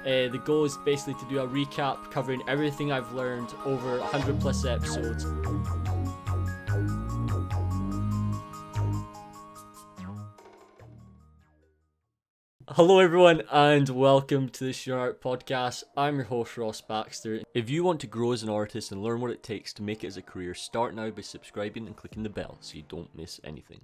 The goal is basically to do a recap covering everything I've learned over 100 plus episodes. Hello everyone and welcome to the Show Art Podcast. I'm your host Ross Baxter. If you want to grow as an artist and learn what it takes to make it as a career, start now by subscribing and clicking the bell so you don't miss anything.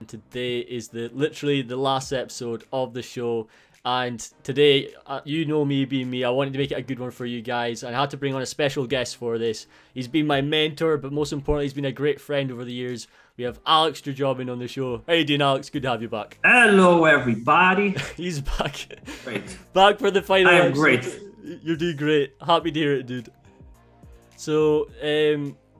And today is literally the last episode of the show, and today, you know me being me, I wanted to make it a good one for you guys, and I had to bring on a special guest for this. He's been my mentor, but most importantly, he's been a great friend over the years. We have Alex Jerjomin on the show. How you doing, Alex? Good to have you back. Hello, everybody. He's back. Great. Back for the final I am episode. great. You're doing great. Happy to hear it, dude. So,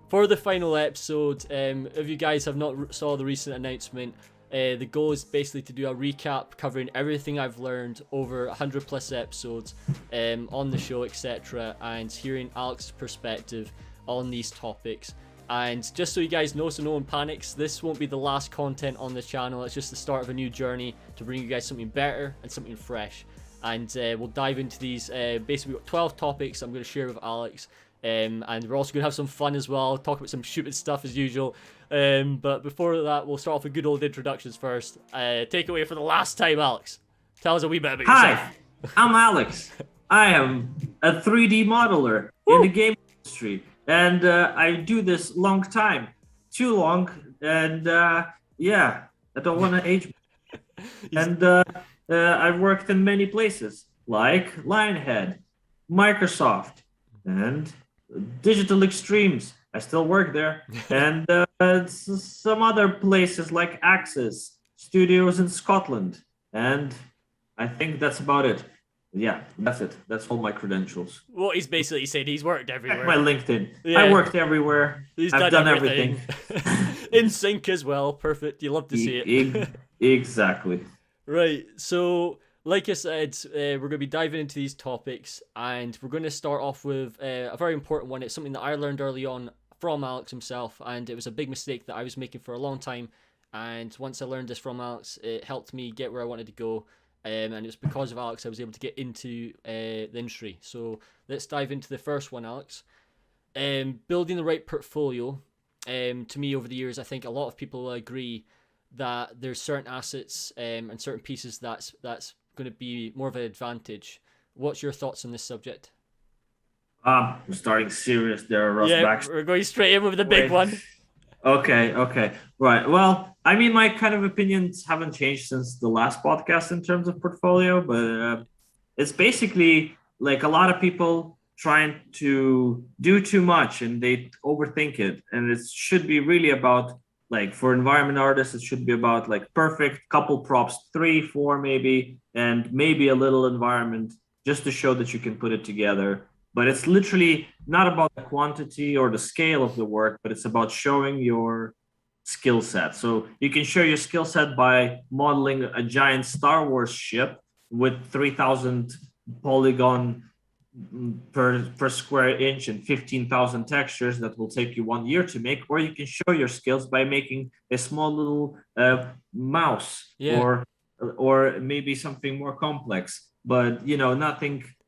for the final episode, if you guys have not saw the recent announcement, the goal is basically to do a recap covering everything I've learned over 100 plus episodes on the show, etc., and hearing Alex's perspective on these topics. And just so you guys know, so no one panics, this won't be the last content on the channel. It's just the start of a new journey to bring you guys something better and something fresh. And we'll dive into these. Basically, we've got 12 topics I'm going to share with Alex. And we're also going to have some fun as well, talk about some stupid stuff as usual. But before that, we'll start off with good old introductions first. Take away for the last time, Alex. Tell us a wee bit about yourself. Hi, I'm Alex. I am a 3D modeler in the game industry, and I do this long time. Too long, and yeah, I don't want to age. And I've worked in many places, like Lionhead, Microsoft, and Digital Extremes. I still work there. And some other places like Axis Studios in Scotland. And I think that's about it. Yeah, that's it. That's all my credentials. What he's basically saying, he's worked everywhere. Check my LinkedIn. Yeah. I worked everywhere. I've done everything. In sync as well. Perfect. You love to see it. Exactly. Right. So, like I said, we're going to be diving into these topics, and we're going to start off with a very important one. It's something that I learned early on from Alex himself, and it was a big mistake that I was making for a long time. And once I learned this from Alex, it helped me get where I wanted to go. And it was because of Alex I was able to get into the industry. So let's dive into the first one, Alex. Building the right portfolio. To me, over the years, I think a lot of people will agree that there's certain assets and certain pieces that's going to be more of an advantage. What's your thoughts on this subject? We're starting serious there, Ross Baxter. We're going straight in with the big one. Okay. Right. Well, I mean, my kind of opinions haven't changed since the last podcast in terms of portfolio, but it's basically like a lot of people trying to do too much and they overthink it. And it should be really about, like, for environment artists, it should be about like perfect couple props, 3, 4 maybe, and maybe a little environment just to show that you can put it together. But it's literally not about the quantity or the scale of the work, but it's about showing your skill set. So you can show your skill set by modeling a giant Star Wars ship with 3,000 polygon per square inch and 15,000 textures that will take you 1 year to make, or you can show your skills by making a small little mouse, or maybe something more complex, but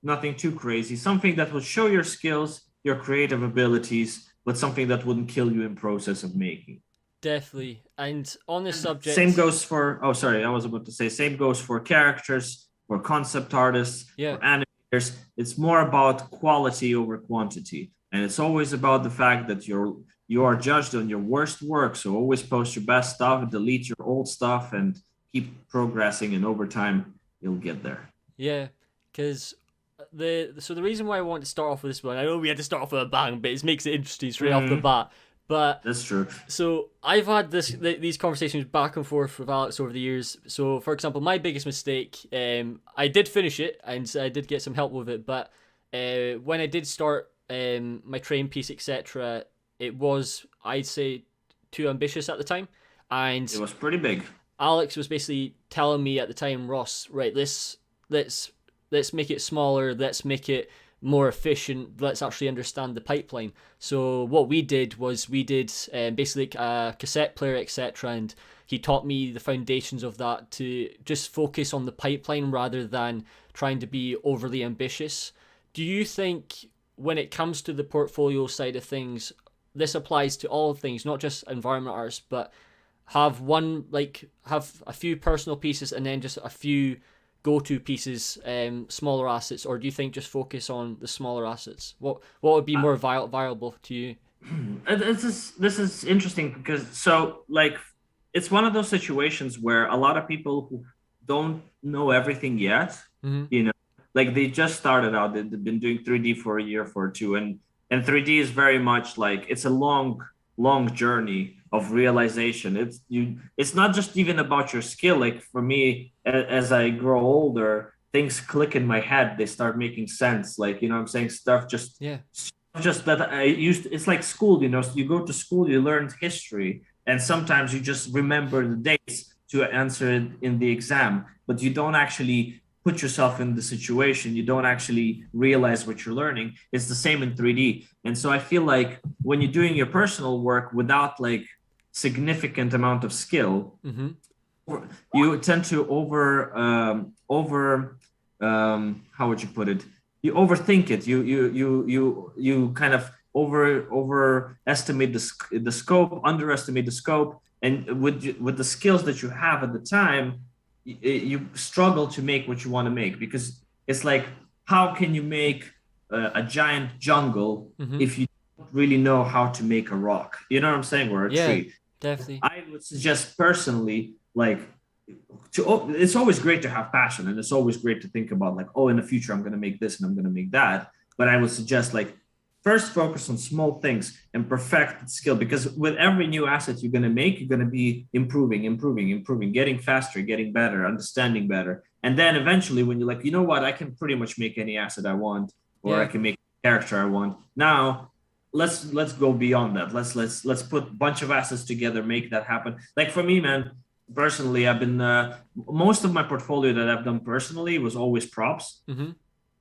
nothing too crazy, something that will show your skills, your creative abilities, but something that wouldn't kill you in process of making. Definitely. And on this subject, same goes for same goes for characters, for concept artists, for animators. It's more about quality over quantity, and it's always about the fact that you are judged on your worst work. So always post your best stuff, delete your old stuff, and keep progressing, and over time you'll get there. Yeah, because the reason why I want to start off with this one, I know we had to start off with a bang, but it makes it interesting straight off the bat. But that's true. So I've had these conversations back and forth with Alex over the years. So, for example, my biggest mistake, I did finish it and I did get some help with it. But when I did start my train piece, etc., it was, I'd say, too ambitious at the time, and it was pretty big. Alex was basically telling me at the time, Ross, right, let's make it smaller. Let's make it more efficient. Let's actually understand the pipeline. So what we did was basically a cassette player, etc. And he taught me the foundations of that to just focus on the pipeline rather than trying to be overly ambitious. Do you think when it comes to the portfolio side of things, this applies to all things, not just environment artists, but have a few personal pieces and then just a few go-to pieces, smaller assets, or do you think just focus on the smaller assets? What would be more viable to you? This is interesting because it's one of those situations where a lot of people who don't know everything yet, Mm-hmm. like they just started out, they've been doing 3D for a year, for two, and 3D is very much like it's a long journey of realization. It's not just even about your skill. Like for me, as I grow older, things click in my head, they start making sense. Like, what I'm saying, stuff just that I used. It's like school, so you go to school, you learn history, and sometimes you just remember the dates to answer it in the exam, but you don't actually put yourself in the situation. You don't actually realize what you're learning. It's the same in 3D. And so I feel like when you're doing your personal work without like significant amount of skill, Mm-hmm. you tend to how would you put it? You overthink it. You kind of overestimate the scope, underestimate the scope, and with the skills that you have at the time, you struggle to make what you want to make, because it's like, how can you make a giant jungle Mm-hmm. if you don't really know how to make a rock? You know what I'm saying? Or a tree. Definitely. I would suggest personally, like, it's always great to have passion, and it's always great to think about like, oh, in the future I'm going to make this and I'm going to make that. But I would suggest, like, first focus on small things and perfect the skill, because with every new asset you're going to make, you're going to be improving, getting faster, getting better, understanding better. And then eventually when you're like, you know what, I can pretty much make any asset I want, or I can make a character I want. Now let's go beyond that. Let's put a bunch of assets together, make that happen. Like for me, man, personally, I've been most of my portfolio that I've done personally was always props. Mm-hmm.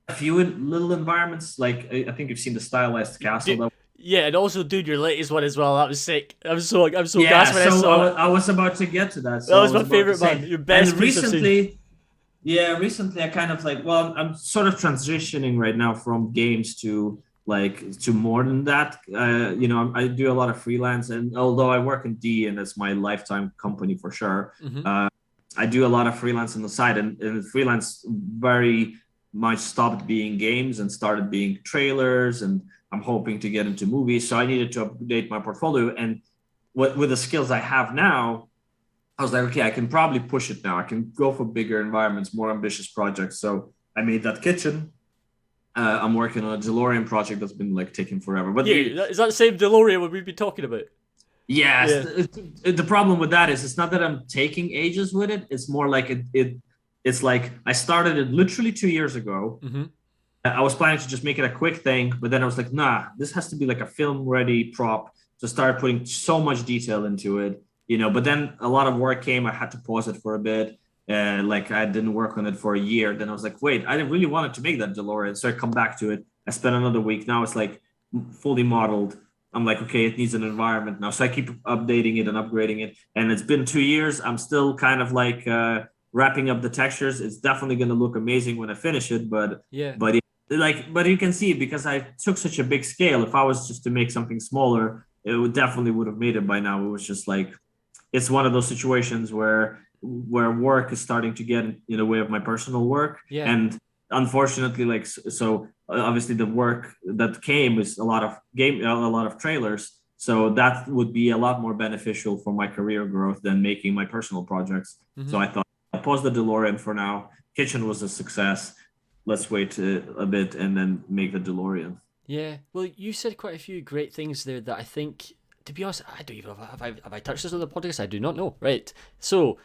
A few little environments, like I think you've seen the stylized castle. Yeah, and also, dude, your latest one as well. That was sick. I'm so gassed when I so saw it. I was about to get to that. So That was my favorite one. Your best and piece I've seen. recently I kind of like, well, I'm sort of transitioning right now from games to more than that. I do a lot of freelance, and although I work in D and it's my lifetime company for sure, Mm-hmm. I do a lot of freelance on the side, and freelance very much stopped being games and started being trailers, and I'm hoping to get into movies. So I needed to update my portfolio, and with the skills I have now, I was like, okay, I can probably push it now. I can go for bigger environments, more ambitious projects. So I made that kitchen. I'm working on a DeLorean project that's been like taking forever. But Is that the same DeLorean we've been talking about? yes, Yeah. the problem with that is it's not that I'm taking ages with it. It's more like it's like I started it literally 2 years ago. Mm-hmm. I was planning to just make it a quick thing, but then I was like, nah, this has to be like a film ready prop, to start putting so much detail into it, But then a lot of work came. I had to pause it for a bit. Like I didn't work on it for a year. Then I was like, wait, I didn't really want to make that DeLorean. So I come back to it. I spent another week. Now it's like fully modeled. I'm like, okay, it needs an environment now. So I keep updating it and upgrading it. And it's been 2 years. I'm still kind of like wrapping up the textures. It's definitely going to look amazing when I finish it. But you can see, because I took such a big scale. If I was just to make something smaller, it would have made it by now. It was just like, it's one of those situations where work is starting to get in the way of my personal work. Yeah. And unfortunately, like, so obviously the work that came is a lot of trailers. So that would be a lot more beneficial for my career growth than making my personal projects. Mm-hmm. So I thought I'll pause the DeLorean for now. Kitchen was a success. Let's wait a bit and then make the DeLorean. Yeah. Well, you said quite a few great things there that I think, to be honest, I don't even know have I touched this on the podcast. I do not know. Right. So,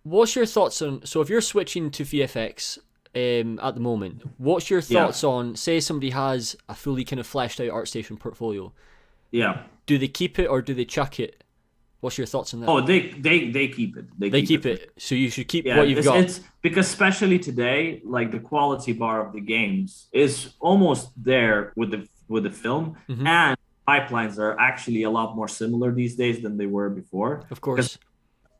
what's your thoughts on? So, if you're switching to VFX at the moment, what's your thoughts on? Say somebody has a fully kind of fleshed out ArtStation portfolio. Yeah. Do they keep it or do they chuck it? What's your thoughts on that? Oh, they keep it. They keep it, so you should keep Yeah, what you've got. it's because especially today, like the quality bar of the games is almost there with the film, Hmm. and pipelines are actually a lot more similar these days than they were before. Of Because course.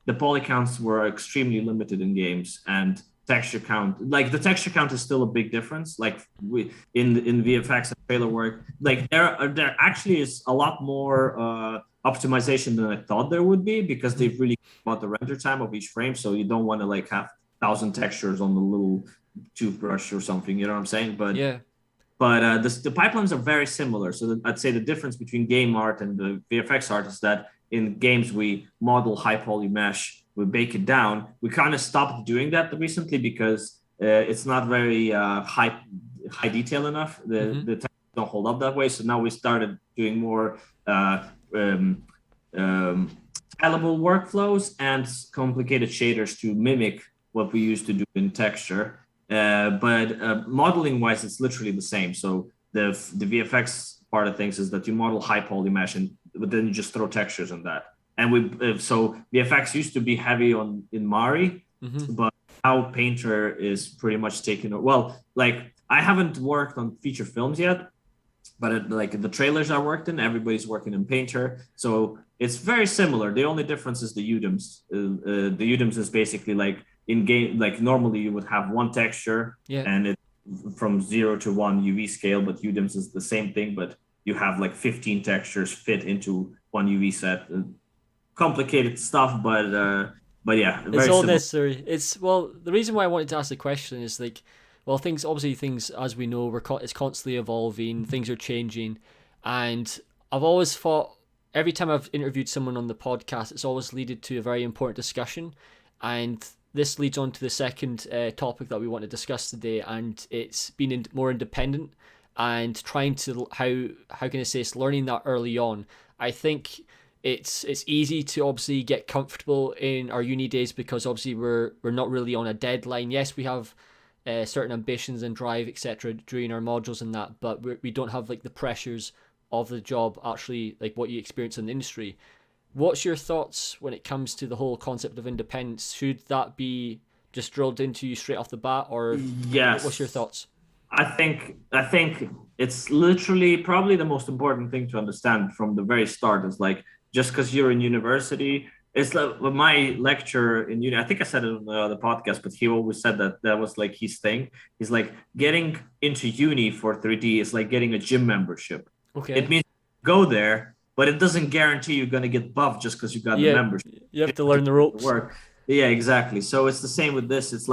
the poly counts were extremely limited in games, and texture count, like the texture count is still a big difference. Like we in VFX and trailer work, like there actually is a lot more optimization than I thought there would be, because Hmm. they've really about the render time of each frame, so you don't want to like have 1,000 textures on the little toothbrush or something. You know what I'm saying? Yeah. But the pipelines are very similar. So I'd say the difference between game art and the VFX art is that in games we model high poly mesh, we bake it down. We kind of stopped doing that recently because it's not very high detail enough. Hmm. The textures don't hold up that way. So now we started doing more uh, um, um, scalable workflows and complicated shaders to mimic what we used to do in texture. But modeling wise, it's literally the same. So the VFX part of things is that you model high poly mesh, and but then you just throw textures on that. And so VFX used to be heavy on in Mari, Hmm. but now Painter is pretty much taken. Well, like I haven't worked on feature films yet, but like the trailers I worked in, everybody's working in Painter, so it's very similar. The only difference is the UDIMs. The UDIMs is basically like in game, like normally you would have one texture Yeah. and it from 0 to 1 UV scale, but UDIMs is the same thing, but you have like 15 textures fit into one UV set. Complicated stuff, but yeah, It's very all similar. necessary. It's well, the reason why I wanted to ask the question is like, well, things obviously things as we know it's constantly evolving. Things are changing, and I've always thought every time I've interviewed someone on the podcast, it's always led to a very important discussion, and this leads on to the second topic that we want to discuss today, and it's being more independent and trying to how can I say it's learning that early on. I think it's easy to obviously get comfortable in our uni days because obviously we're not really on a deadline. Yes, we have certain ambitions and drive etc. during our modules and that, but we don't have like the pressures of the job actually like what you experience in the industry. What's your thoughts when it comes to the whole concept of independence? Should that be just drilled into you straight off the bat, or what's your Yes, thoughts? I think it's literally probably the most important thing to understand from the very start is like just because you're in university, it's like my lecturer in uni. I think I said it on the podcast, but he always said that that was like his thing. He's like getting into uni for 3D is like getting a gym membership. It Okay. means go there, but it doesn't guarantee you're gonna get buffed just because you got the Yeah, membership. you have You to have to learn the put in the ropes. work. Yeah, exactly. So it's the same with this. It's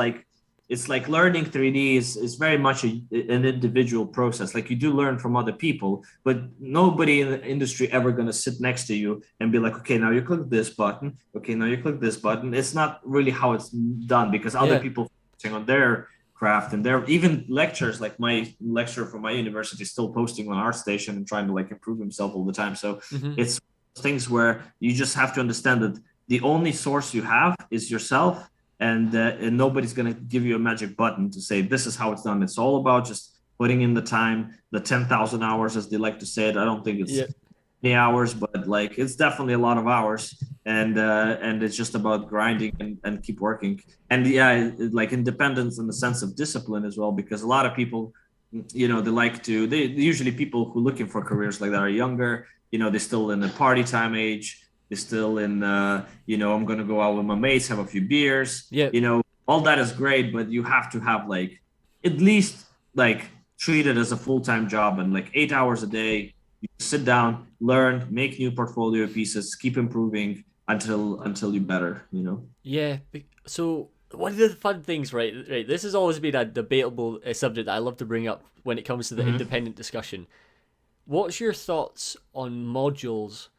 like learning 3D is very much an individual process. Like you do learn from other people, but nobody in the industry ever going to sit next to you and be like, okay, now you click this button. Okay, now you click this button. It's not really how it's done because other Yeah. people focusing on their craft and their even lectures. Like my lecturer from my university is still posting on ArtStation and trying to like improve himself all the time. So Hmm. it's things where you just have to understand that the only source you have is yourself, and nobody's going to give you a magic button to say this is how it's done. It's all about just putting in the time, the 10,000 hours, as they like to say it. I don't think it's Yeah. many hours, but like it's definitely a lot of hours, and it's just about grinding and keep working. And yeah, like independence in the sense of discipline as well, because a lot of people, they like to, they usually people who looking for careers like that are younger. They're still in the party time age. They're still in, I'm gonna go out with my mates, have a few beers. Yeah. All that is great, but you have to have like at least like treat it as a full time job and like 8 hours a day. You sit down, learn, make new portfolio pieces, keep improving until you better. Yeah. So one of the fun things, right? Right. This has always been a debatable subject that I love to bring up when it comes to the Mm-hmm. independent discussion. What's your thoughts on modules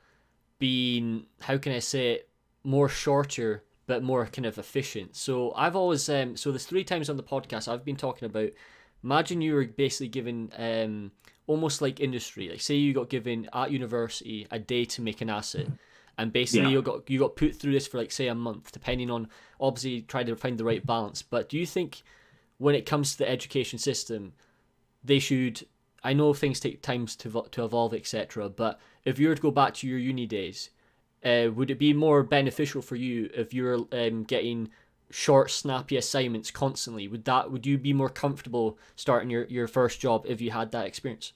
being, how can I say it, more shorter but more kind of efficient? So I've always so there's 3 times on the podcast I've been talking about. Imagine you were basically given almost like industry, like say you got given at university a day to make an asset, and basically Yeah. you got put through this for like say a month, depending on obviously trying to find the right balance. But do you think when it comes to the education system, they should, I know things take times to evolve etc, but if you were to go back to your uni days, would it be more beneficial for you if you're getting short, snappy assignments constantly? Would you be more comfortable starting your first job if you had that experience?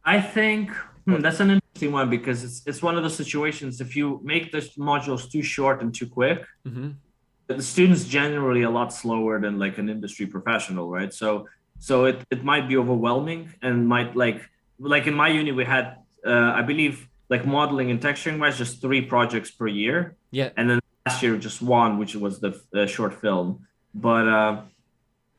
I think that's an interesting one because it's one of those situations. If you make the modules too short and too quick, Mm-hmm. the student's generally a lot slower than like an industry professional, right? So it might be overwhelming and might like in my uni we had I believe like modeling and texturing wise just 3 projects per year, Yeah. and then last year just one, which was the short film. But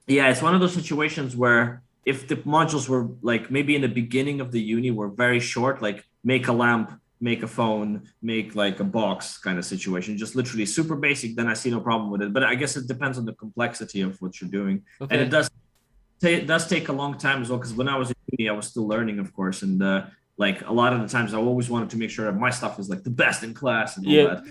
yeah, it's one of those situations where if the modules were like maybe in the beginning of the uni were very short, like make a lamp, make a phone, make like a box kind of situation, just literally super basic, then I see no problem with it. But I guess it depends on the complexity of what you're doing. And Okay. it does take a long time as well, because when I was in uni, I was still learning, of course. And like a lot of the times I always wanted to make sure that my stuff is like the best in class and all Yeah. that.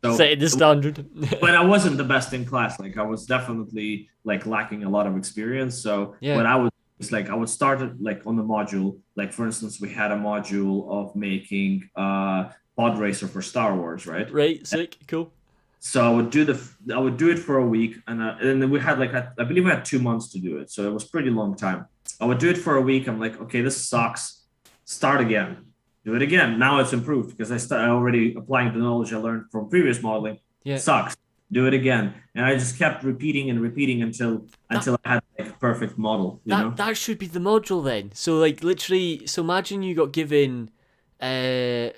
So Setting the standard. but I wasn't the best in class. Like I was definitely like lacking a lot of experience. So Yeah. what I would it's like I would start it like on the module. Like for instance, we had a module of making pod racer for Star Wars, right? Right. Sick. Cool. So I would do it for a week, and then we had like I believe we had 2 months to do it, so it was pretty long time. I would do it for a week. I'm like, okay, this sucks. Start again. Do it again. Now it's improved because I already applying the knowledge I learned from previous modeling. Yeah. Sucks. Do it again, and I just kept repeating and repeating until I had like a perfect model. You know? That should be the module then. So like literally, so imagine you got given, you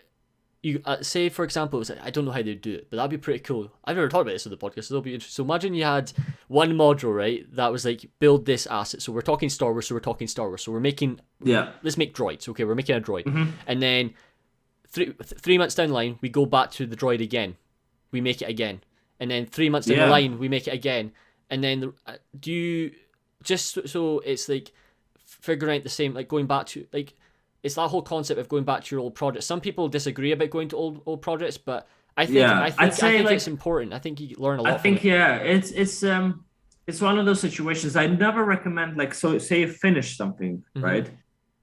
say for example, it was, I don't know how they do it, but that'd be pretty cool. I've never talked about this on the podcast, so it'll be interesting. So imagine you had one module, right? That was like build this asset. So we're talking Star Wars. So we're making let's make droids. Okay, we're making a droid, and then three months down the line, we go back to the droid again. We make it again, and then 3 months down the line, we make it again, and then do you just so it's like figuring out the same, like going back to like. It's that whole concept of going back to your old projects. Some people disagree about going to old projects, but I think I think it's important. I think you learn a lot. I think it's one of those situations. I never recommend like so say you finish something, right?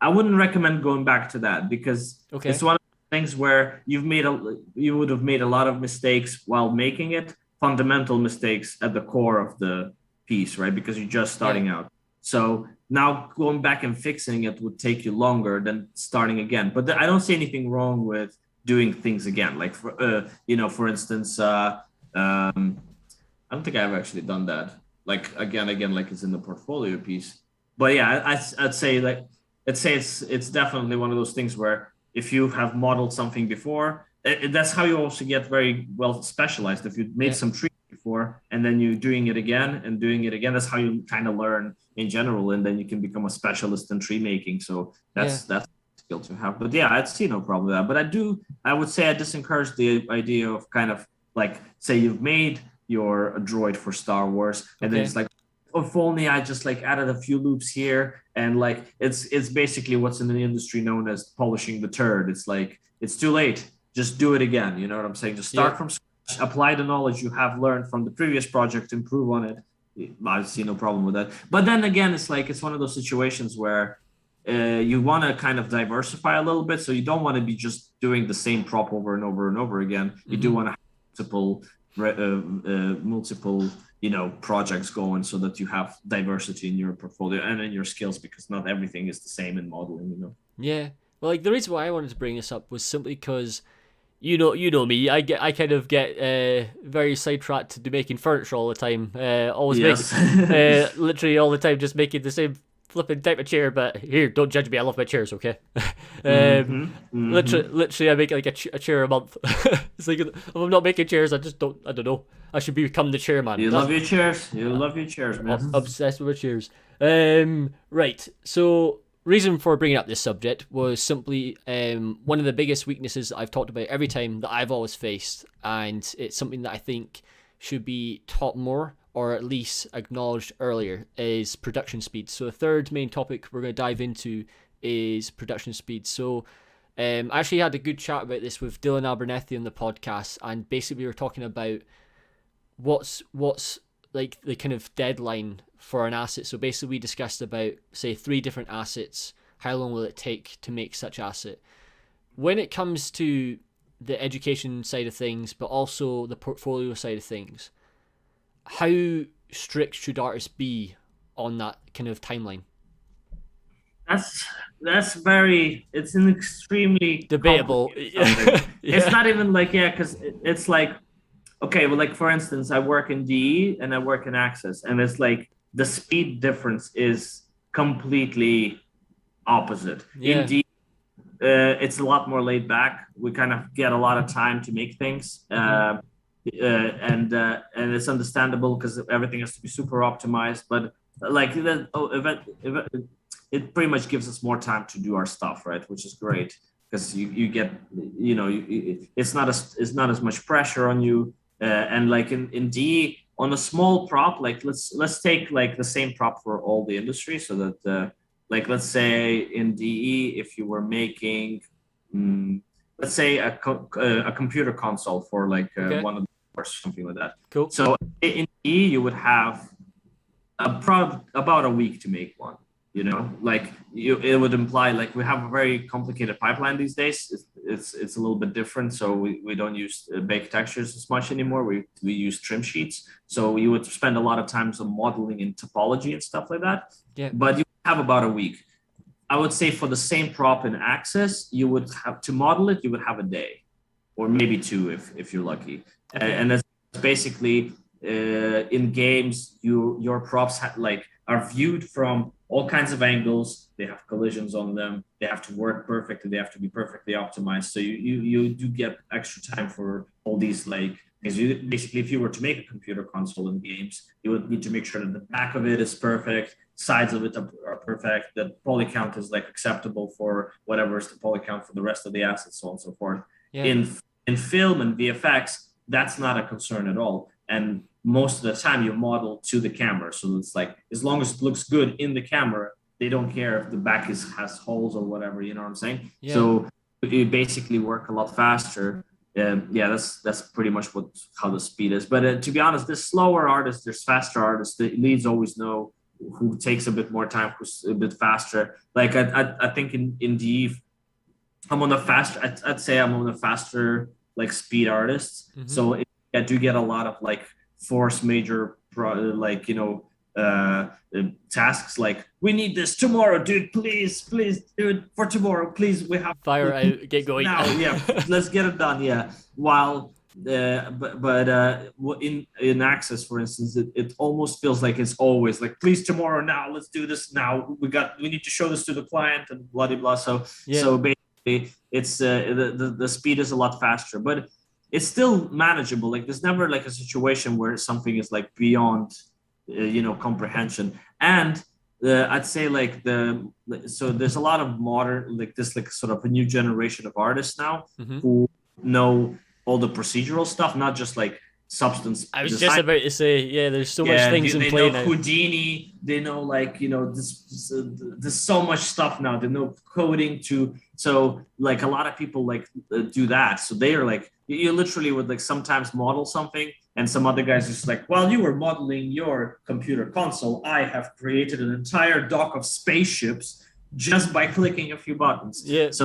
I wouldn't recommend going back to that because it's one of the things where you would have made a lot of mistakes while making it, fundamental mistakes at the core of the piece, right? Because you're just starting out. So now going back and fixing it would take you longer than starting again. But I don't see anything wrong with doing things again. Like for instance, I don't think I've actually done that. Like again, like it's in the portfolio piece. But yeah, I'd say it's definitely one of those things where if you have modeled something before, that's how you also get very well specialized. If you made some trees before and then you're doing it again, that's how you kind of learn in general, and then you can become a specialist in tree making. So that's a skill to have. But yeah, I'd see no problem with that. But I would say I disencourage the idea of kind of like, say you've made your droid for Star Wars, and then it's like, oh, if only I just like added a few loops here, and like it's basically what's in the industry known as polishing the turd. It's like it's too late. Just do it again. You know what I'm saying? Just start from scratch, apply the knowledge you have learned from the previous project, improve on it. I see no problem with that. But then again, it's like it's one of those situations where you want to kind of diversify a little bit. So you don't want to be just doing the same prop over and over and over again. You do want to have multiple projects going so that you have diversity in your portfolio and in your skills, because not everything is the same in modeling. Yeah. Well, like the reason why I wanted to bring this up was simply because you know me. I kind of get very sidetracked to making furniture all the time. Literally all the time, just making the same flipping type of chair. But here, don't judge me. I love my chairs, okay? Literally, I make like a chair a month. It's like if I'm not making chairs, I don't know. I should become the chairman. Love your chairs. You love your chairs, man. Obsessed with my chairs. Right. So. Reason for bringing up this subject was simply one of the biggest weaknesses that I've talked about every time that I've always faced, and it's something that I think should be taught more, or at least acknowledged earlier, is production speed. So the third main topic we're going to dive into is production speed. So I actually had a good chat about this with Dylan Abernethy on the podcast, and basically we were talking about what's like the kind of deadline for an asset. So basically we discussed about, say, 3 different assets. How long will it take to make such asset? When it comes to the education side of things, but also the portfolio side of things, how strict should artists be on that kind of timeline? That's very. It's an extremely Debatable. complicated subject. It's Yeah. not even like, yeah, because it's like, okay, well, like for instance, I work in DE and I work in Access, and it's like the speed difference is completely opposite. In Yeah. DE, it's a lot more laid back. We kind of get a lot of time to make things, and it's understandable because everything has to be super optimized. But like it pretty much gives us more time to do our stuff, right? Which is great because you get, it's not as much pressure on you. And like in DE, on a small prop, like let's take like the same prop for all the industry, so that like let's say in DE, if you were making, let's say a computer console for like Okay. one of the or something like that. Cool. So in DE, you would have about a week to make one. Like it would imply like we have a very complicated pipeline these days. It's a little bit different. So we don't use baked textures as much anymore. We use trim sheets. So you would spend a lot of time on modeling and topology and stuff like that. Yeah. But you have about a week. I would say for the same prop in Access, you would have to model it. You would have a day, or maybe two if you're lucky. Okay. And that's basically in games, your props are viewed from all kinds of angles. They have collisions on them. They have to work perfectly. They have to be perfectly optimized. So you do get extra time for all these, like, because you basically, if you were to make a computer console in games, you would need to make sure that the back of it is perfect, sides of it are perfect, that poly count is like acceptable for whatever is the poly count for the rest of the assets, so on and so forth. Yeah. In film and VFX, that's not a concern at all. And most of the time you model to the camera. So it's like, as long as it looks good in the camera, they don't care if the back has holes or whatever, you know what I'm saying? Yeah. So you basically work a lot faster. Yeah, that's pretty much how the speed is. But to be honest, there's slower artists, there's faster artists. The leads always know who takes a bit more time, who's a bit faster. Like I think in DE, I'd say I'm on the faster like speed artists. Mm-hmm. So I do get a lot of like force major tasks, like we need this tomorrow, dude, please do it for tomorrow, please, we have fire out, get going now. Yeah, let's get it done. Yeah, while in Access, for instance, it almost feels like it's always like, please tomorrow, now, let's do this now, we need to show this to the client and blah blah blah. So basically it's the speed is a lot faster, but it's still manageable. Like there's never like a situation where something is like beyond comprehension. And I'd say like so there's a lot of modern, like this like sort of a new generation of artists now, mm-hmm. who know all the procedural stuff, not just like substance. I was just about to say, yeah, there's so much things in play now. They know Houdini, they know like, there's so much stuff now. They know coding too. So like a lot of people like do that. So they are like, you literally would like sometimes model something and some other guys just like, while you were modeling your computer console, I have created an entire dock of spaceships just by clicking a few buttons. Yeah. So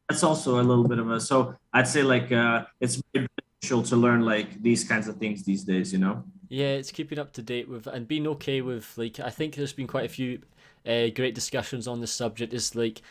that's also a little bit of so I'd say like it's very beneficial to learn like these kinds of things these days, Yeah, it's keeping up to date with and being okay with, like, I think there's been quite a few great discussions on this subject. Is like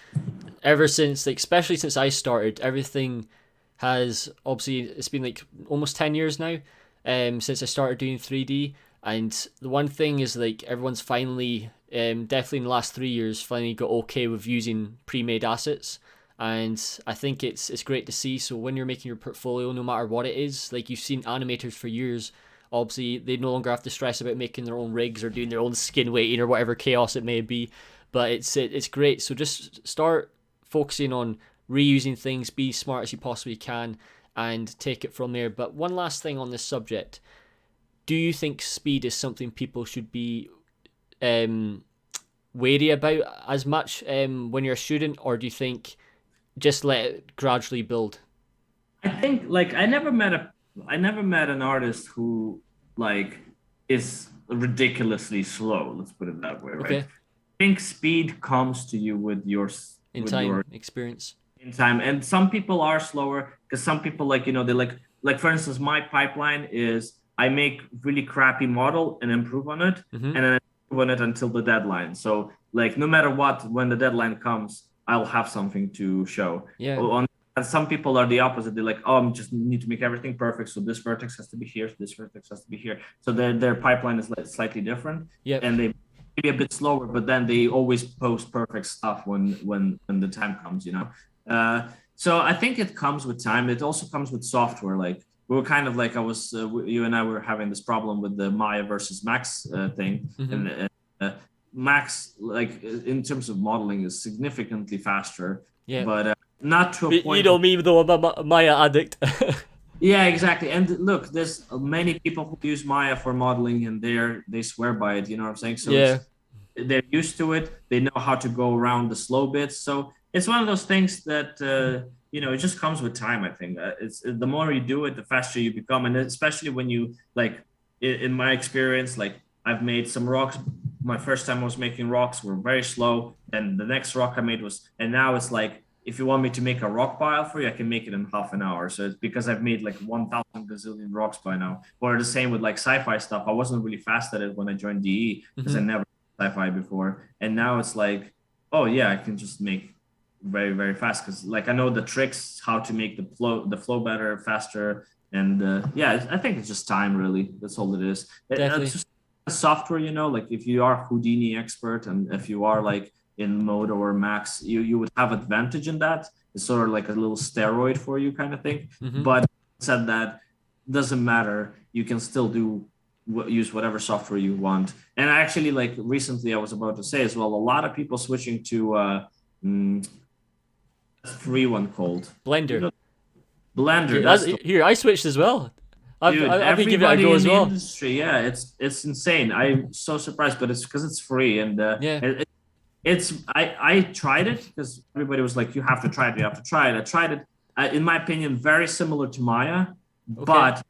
ever since, like, especially since I started, everything has obviously, it's been like almost 10 years now since I started doing 3D, and the one thing is like everyone's finally definitely in the last 3 years finally got okay with using pre-made assets. And I think it's great to see. So when you're making your portfolio, no matter what it is, like you've seen animators for years, obviously they no longer have to stress about making their own rigs or doing their own skin weighting or whatever chaos it may be. But it's great. So just start focusing on reusing things, be smart as you possibly can, and take it from there. But one last thing on this subject: do you think speed is something people should be wary about as much when you're a student, or do you think just let it gradually build? I think like I never met an artist who like is ridiculously slow. Let's put it that way, right? Okay. I think speed comes to you with your experience. In time, and some people are slower. because some people like, they like for instance, my pipeline is I make really crappy model and improve on it, and then improve on it until the deadline. So like no matter what, when the deadline comes, I'll have something to show. And some people are the opposite. They're like, I just need to make everything perfect. So this vertex has to be here. So this vertex has to be here. So their pipeline is slightly different. And they be a bit slower, but then they always post perfect stuff when the time comes, So I think it comes with time. It also comes with software. Like we were kind of like you and I were having this problem with the Maya versus Max thing, and Max, like in terms of modeling, is significantly faster. But not to a point. You know me though, I'm a Maya addict. Yeah, exactly. And look, there's many people who use Maya for modeling, and they swear by it. You know what I'm saying? So they're used to it. They know how to go around the slow bits. So it's one of those things that it just comes with time. I think it's the more you do it, the faster you become, and especially when you like. In my experience, like I've made some rocks. My first time I was making rocks were very slow, and the next rock I made and now it's like, if you want me to make a rock pile for you, I can make it in half an hour. So it's because I've made like 1,000 gazillion rocks by now. Or the same with like sci-fi stuff. I wasn't really fast at it when I joined DE because I never did sci-fi before. And now it's like, oh yeah, I can just make very, very fast because like I know the tricks, how to make the flow better, faster. And I think it's just time really. That's all it is. It's just software, like if you are Houdini expert and if you are like in Modo or Max, you would have advantage in that. It's sort of like a little steroid for you kind of thing. But said that doesn't matter. You can still use whatever software you want. And actually, like recently, I was about to say as well, a lot of people switching to free one called Blender. Blender. Here, I switched as well. I've been giving it a go as well. Industry, it's insane. I'm so surprised, but it's because it's free and I tried it because everybody was like, you have to try it. I tried it. In my opinion, very similar to Maya, but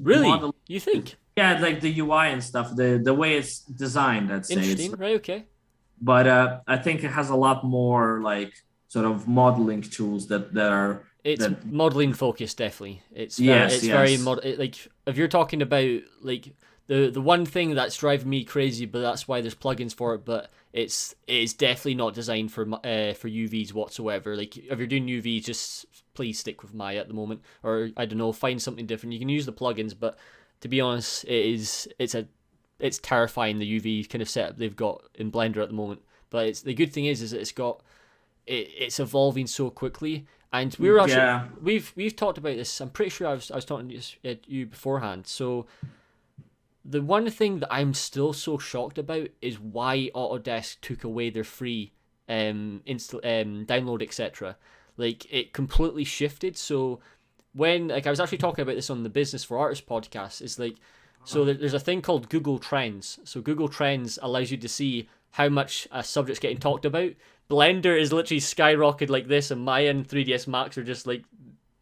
really, you think? Yeah, like the UI and stuff, the way it's designed. I'd say interesting, right? Okay. But I think it has a lot more like sort of modeling tools that are. It's modeling focused, definitely. It's very like if you're talking about like the one thing that's driving me crazy, but that's why there's plugins for it. But it's definitely not designed for UVs whatsoever. Like if you're doing UVs, just please stick with Maya at the moment, or I don't know, find something different. You can use the plugins, but to be honest, it's terrifying the UV kind of setup they've got in Blender at the moment. But the good thing is that it's evolving so quickly. And we were actually we've talked about this. I'm pretty sure I was talking to you beforehand. So the one thing that I'm still so shocked about is why Autodesk took away their free download, etc. Like it completely shifted. So when I was actually talking about this on the Business for Artists podcast, it's like so there's a thing called Google Trends. So Google Trends allows you to see how much a subject's getting talked about. Blender is literally skyrocketed like this, and Maya and 3ds Max are just like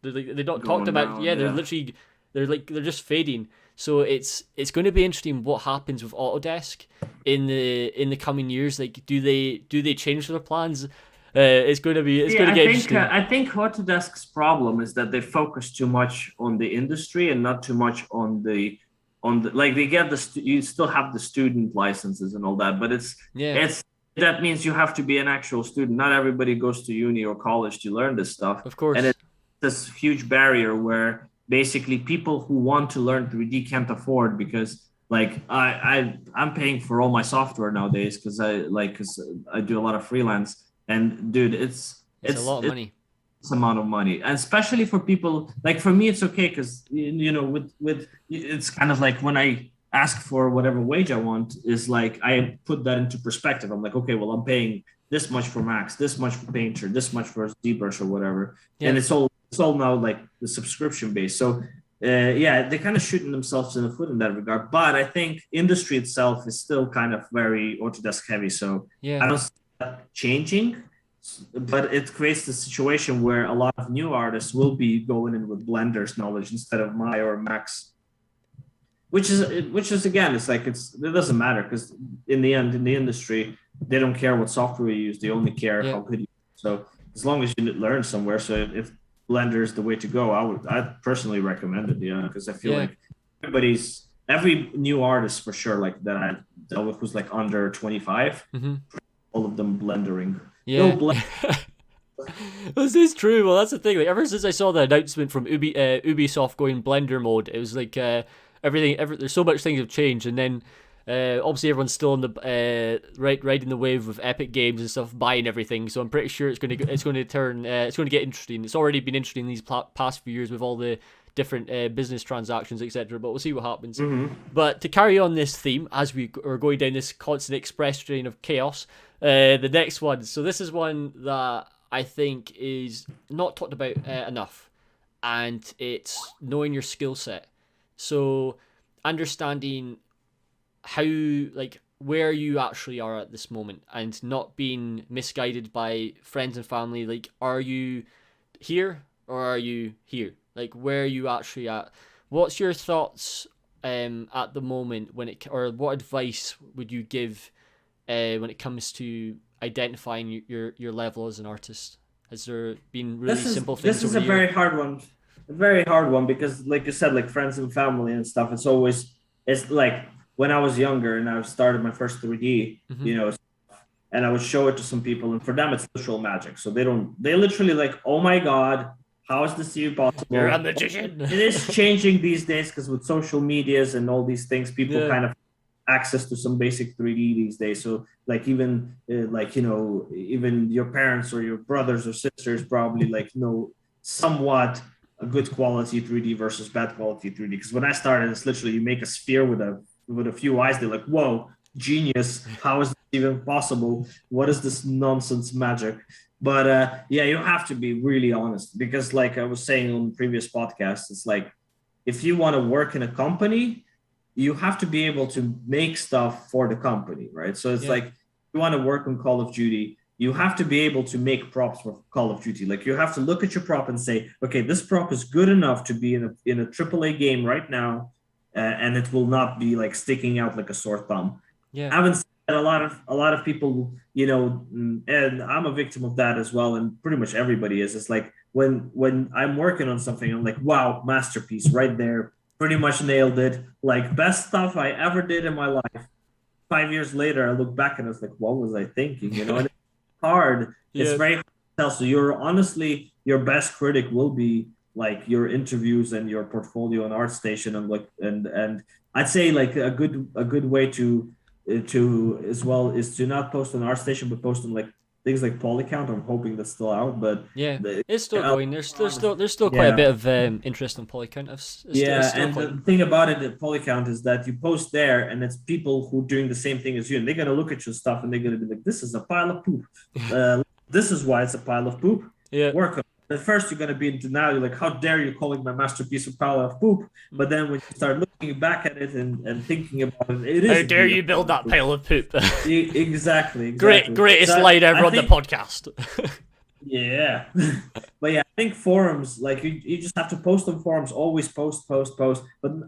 they're not talked about. They're literally they're just fading. So it's going to be interesting what happens with Autodesk in the coming years. Like, do they change their plans? It's going to get interesting. I think Autodesk's problem is that they focus too much on the industry and not too much on the like they get you still have the student licenses and all that, but it's that means you have to be an actual student. Not everybody goes to uni or college to learn this stuff. Of course. And it's this huge barrier where basically people who want to learn 3D can't afford because like I'm paying for all my software nowadays because I do a lot of freelance. And dude, it's a lot of money. It's amount of money, and especially for people like for me, it's okay because with it's kind of like when I ask for whatever wage I want is like I put that into perspective. I'm like, okay, well, I'm paying this much for Max, this much for Painter, this much for ZBrush or whatever, and it's all now like the subscription base. So they're kind of shooting themselves in the foot in that regard. But I think industry itself is still kind of very Autodesk heavy. So I don't see that changing. But it creates the situation where a lot of new artists will be going in with Blender's knowledge instead of Maya or Max, which is again, it's like it doesn't matter because in the end, in the industry, they don't care what software you use; they only care how good you are. So as long as you learn somewhere. So if Blender is the way to go. I'd personally recommend it, because I feel like every new artist for sure, like that I dealt with who's like under 25, all of them blendering. Yeah. This is true. Well, that's the thing. Like, ever since I saw the announcement from Ubisoft going Blender mode, it was like there's so much things have changed, and then obviously everyone's still on the riding the wave of Epic Games and stuff, buying everything. So I'm pretty sure it's going to get interesting. It's already been interesting these past few years with all the different business transactions, etc. But we'll see what happens. But to carry on this theme, as we are going down this constant express train of chaos, the next one. So this is one that I think is not talked about enough, and it's knowing your skill set. So understanding how, like, where you actually are at this moment, and not being misguided by friends and family. Like, are you here or are you here? Like, where are you actually at? What's your thoughts at the moment or what advice would you give when it comes to identifying your level as an artist? Has there been really simple things? This is a very hard one, because like you said, like friends and family and stuff, it's like when I was younger and I started my first 3D, and I would show it to some people, and for them it's literal magic. So they literally like, oh my God, how is this even possible? You're a magician. It is changing these days, because with social medias and all these things, people kind of access to some basic 3D these days. So like even even your parents or your brothers or sisters probably like know somewhat a good quality 3D versus bad quality 3D. Because when I started, it's literally you make a sphere with a few eyes. They're like, whoa, genius! How is this even possible? What is this nonsense magic? But you have to be really honest, because like I was saying on previous podcasts, it's like if you want to work in a company, you have to be able to make stuff for the company, right? So it's like, if you want to work on Call of Duty, you have to be able to make props for Call of Duty. Like, you have to look at your prop and say, okay, this prop is good enough to be in a AAA game right now, and it will not be like sticking out like a sore thumb. I haven't seen a lot of people, and I'm a victim of that as well, and pretty much everybody is. It's like when I'm working on something, I'm like, wow, masterpiece right there. Pretty much nailed it. Like, best stuff I ever did in my life. 5 years later, I look back and I was like, what was I thinking? And it's hard. It's very hard to tell. So your best critic will be like your interviews and your portfolio on ArtStation, and I'd say like a good way to as well is to not post on ArtStation, but post on like things like Polycount. I'm hoping that's still out, but it's still going. There's still quite a bit of interest in Polycount. The thing about it at Polycount is that you post there, and it's people who are doing the same thing as you, and they're gonna look at your stuff and they're gonna be like, "This is a pile of poop. This is why it's a pile of poop. Work on it." At first, you're gonna be in denial. You're like, "How dare you calling my masterpiece a pile of poop?" But then when you start looking back at it and thinking about it, it is. How dare you build that pile of poop? Exactly. Greatest line ever on the podcast. But I think forums, like you just have to post on forums. Always post. But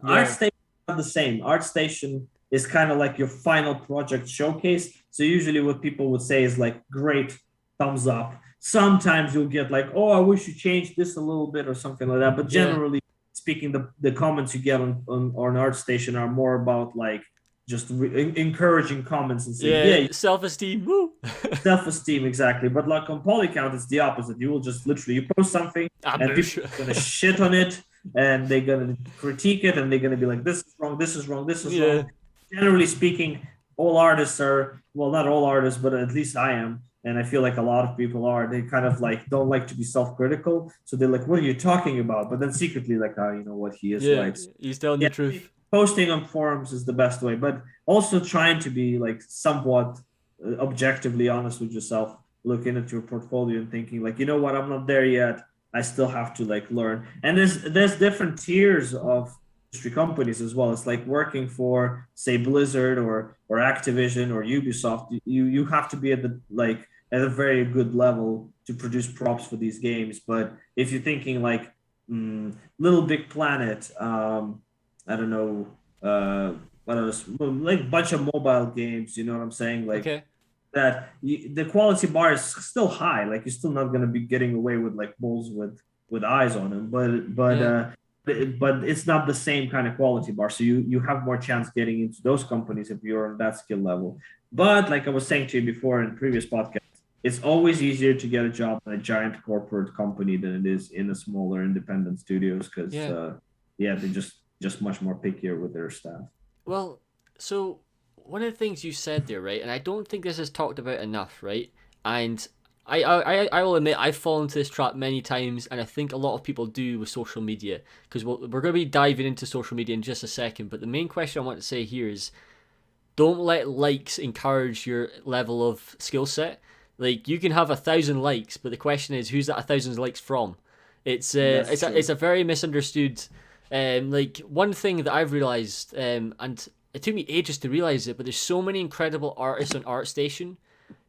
ArtStation is not the same. ArtStation is kind of like your final project showcase. So usually what people would say is like, great, thumbs up. Sometimes you'll get like, oh, I wish you changed this a little bit or something like that. But generally speaking, the comments you get on ArtStation are more about like just encouraging comments and saying, self-esteem, woo. Self-esteem, exactly. But like on Polycount, it's the opposite. You will just literally post something and people are gonna shit on it, and they're gonna critique it, and they're gonna be like, this is wrong, this is wrong, this is wrong. Generally speaking, all artists are, well, not all artists, but at least I am. And I feel like a lot of people are, they kind of like don't like to be self-critical. So they're like, what are you talking about? But then secretly like, oh, you know what, he is right. He's telling the truth. Posting on forums is the best way, but also trying to be like somewhat objectively honest with yourself, looking at your portfolio and thinking like, you know what, I'm not there yet. I still have to like learn. And there's different tiers of industry companies as well. It's like working for, say, Blizzard or Activision or Ubisoft. You have to be at a very good level to produce props for these games. But if you're thinking like Little Big Planet, I don't know, like a bunch of mobile games, you know what I'm saying? Like that, the quality bar is still high. Like you're still not going to be getting away with like bulls with with eyes on them, but it's not the same kind of quality bar. So you have more chance getting into those companies if you're on that skill level. But like I was saying to you before in previous podcasts, it's always easier to get a job in a giant corporate company than it is in a smaller independent studios because they're just much more pickier with their staff. Well, so one of the things you said there, right, and I don't think this is talked about enough, right? And I will admit I've fallen into this trap many times, and I think a lot of people do with social media, because we're going to be diving into social media in just a second. But the main question I want to say here is, don't let likes encourage your level of skill set. Like, you can have 1,000 likes, but the question is, who's that 1,000 likes from? It's a very misunderstood. Like, one thing that I've realized, and it took me ages to realize it, but there's so many incredible artists on ArtStation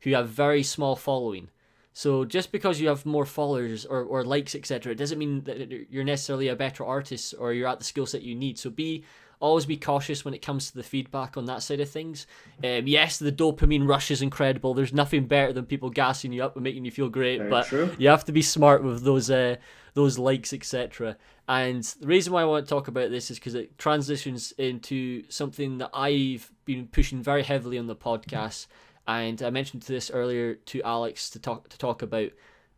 who have very small following. So just because you have more followers or likes, etc., it doesn't mean that you're necessarily a better artist or you're at the skill set you need. So always be cautious when it comes to the feedback on that side of things. Yes, the dopamine rush is incredible. There's nothing better than people gassing you up and making you feel great. Very but true. You have to be smart with those likes, etc. And the reason why I want to talk about this is because it transitions into something that I've been pushing very heavily on the podcast. And I mentioned this earlier to Alex to talk about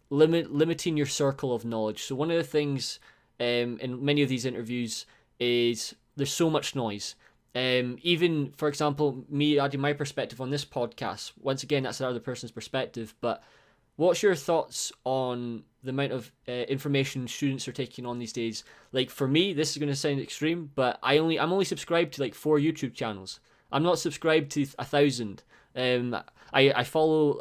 limiting your circle of knowledge. So one of the things in many of these interviews is there's so much noise. Even, for example, me adding my perspective on this podcast, once again, that's another person's perspective, but what's your thoughts on the amount of information students are taking on these days? Like, for me, this is going to sound extreme, but I'm only subscribed to like 4 YouTube channels. I'm not subscribed to 1,000. I follow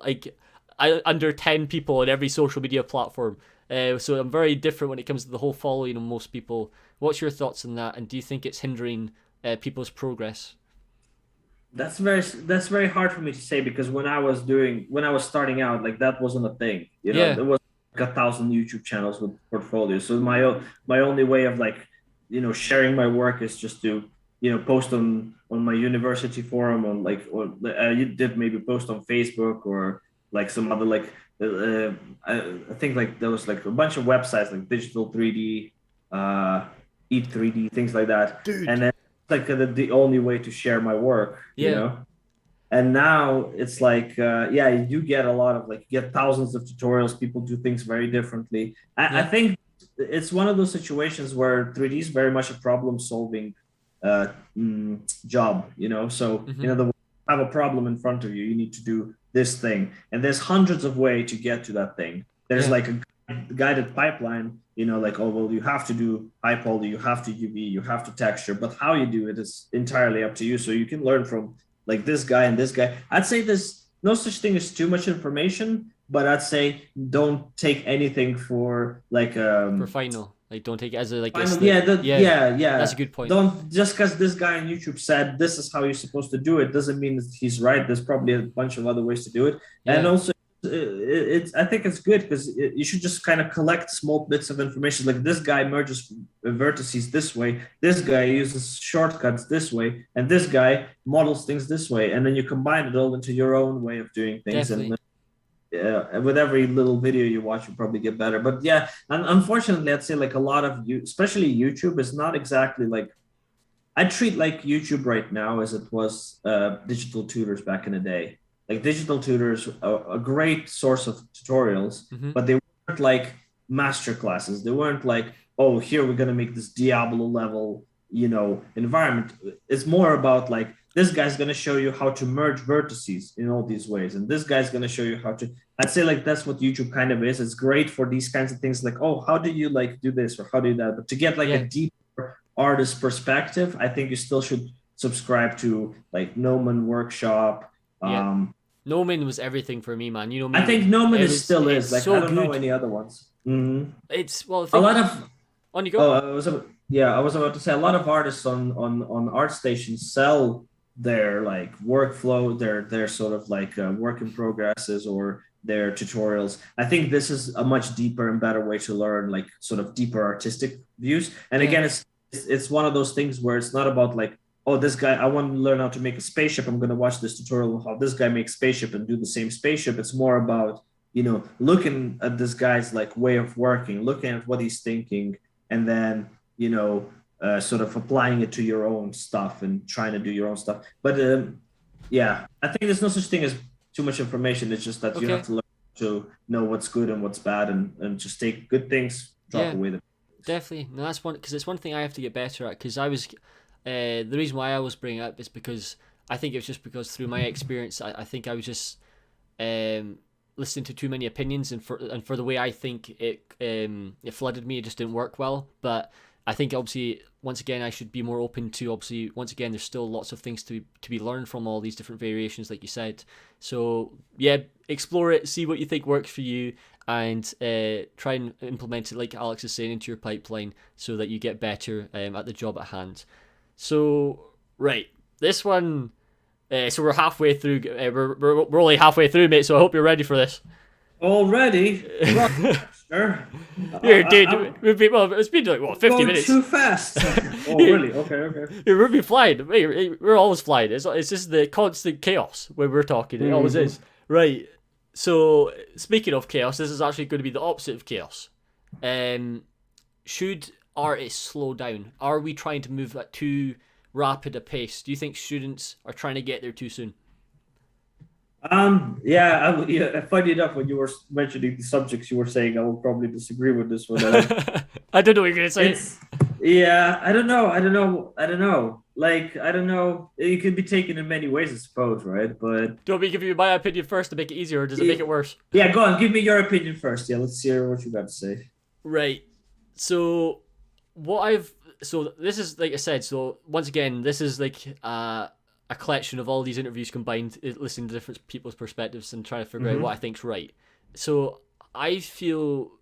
under 10 people on every social media platform. So I'm very different when it comes to the whole following of most people. What's your thoughts on that? And do you think it's hindering people's progress? That's very hard for me to say because when I was starting out, like that wasn't a thing. There was like 1,000 YouTube channels with portfolios. So my only way of sharing my work is just to post on my university forum you did maybe post on Facebook or like some other I think like there was like a bunch of websites like Digital 3D, Eat 3D, things like that. Dude. And then it's like the only way to share my work, And now it's like, you do get a lot of you get thousands of tutorials. People do things very differently. I think it's one of those situations where 3D is very much a problem solving job, so have a problem in front of you, you need to do this thing, and there's hundreds of ways to get to that thing. There's like a guided pipeline, you have to do high poly, you have to UV, you have to texture, but how you do it is entirely up to you. So you can learn from like this guy and this guy. I'd say there's no such thing as too much information, but I'd say don't take anything for for final. Like, don't take it as a That's a good point. Don't just because this guy on YouTube said this is how you're supposed to do it doesn't mean that he's right. There's probably a bunch of other ways to do it, and also I think it's good because you should just kind of collect small bits of information. Like this guy merges vertices this way, this guy uses shortcuts this way, and this guy models things this way, and then you combine it all into your own way of doing things. Definitely. And with every little video you watch, you probably get better. But yeah, and unfortunately, I'd say like a lot of you, especially YouTube, is not exactly like I treat like YouTube right now as it was digital tutors back in the day. Like digital tutors, a great source of tutorials, but they weren't like master classes. They weren't like, oh, here we're gonna make this Diablo level, environment. It's more about like this guy's gonna show you how to merge vertices in all these ways, and this guy's gonna show you how to. I'd say like that's what YouTube kind of is. It's great for these kinds of things, like how do you like do this or how do you that? But to get like a deeper artist perspective, I think you still should subscribe to like Noman Workshop. Noman was everything for me, man. I think Noman still is. Like so I don't know good. any other ones. Mm-hmm. It's a lot of. On you go. Oh, I was about to say a lot of artists on ArtStation sell their like workflow, their sort of like work in progresses or their tutorials. I think this is a much deeper and better way to learn like sort of deeper artistic views. And again, it's one of those things where it's not about like, oh, this guy, I want to learn how to make a spaceship. I'm going to watch this tutorial on how this guy makes spaceship and do the same spaceship. It's more about looking at this guy's like way of working, looking at what he's thinking, and then sort of applying it to your own stuff and trying to do your own stuff. But yeah, I think there's no such thing as too much information. It's just that you have to learn to know what's good and what's bad, and just take good things, drop away the. Definitely. No, that's one, because it's one thing I have to get better at. Because I was, the reason why I was bringing it up is because I think it's just because through my experience, I think I was just listening to too many opinions, and for the way I think it flooded me. It just didn't work well. But I think obviously once again I should be more open to, obviously once again there's still lots of things to be learned from all these different variations like you said. So yeah, explore it, see what you think works for you, and try and implement it like Alex is saying into your pipeline so that you get better at the job at hand. So right, this one. So we're halfway through. We're only halfway through, mate. So I hope you're ready for this. Already? Sure. Here, dude. It's been like what, 50 minutes? Too fast. Oh, really? Okay. We've been flying. We're always flying. It's just the constant chaos when we're talking. It always is. Right. So speaking of chaos, this is actually going to be the opposite of chaos. Should artists slow down? Are we trying to move at too rapid a pace? Do you think students are trying to get there too soon? Yeah. Funny enough, when you were mentioning the subjects you were saying, I will probably disagree with this one. I don't know what you're gonna say. Yeah, I don't know. Like, I don't know. It could be taken in many ways, I suppose, right? But do you want me to give you my opinion first to make it easier, or does it make it worse? Yeah, go on. Give me your opinion first. Yeah, let's hear what you got to say. Right. So this is, like I said, so once again, this is like a collection of all these interviews combined, listening to different people's perspectives and trying to figure out what I think's right. So I feel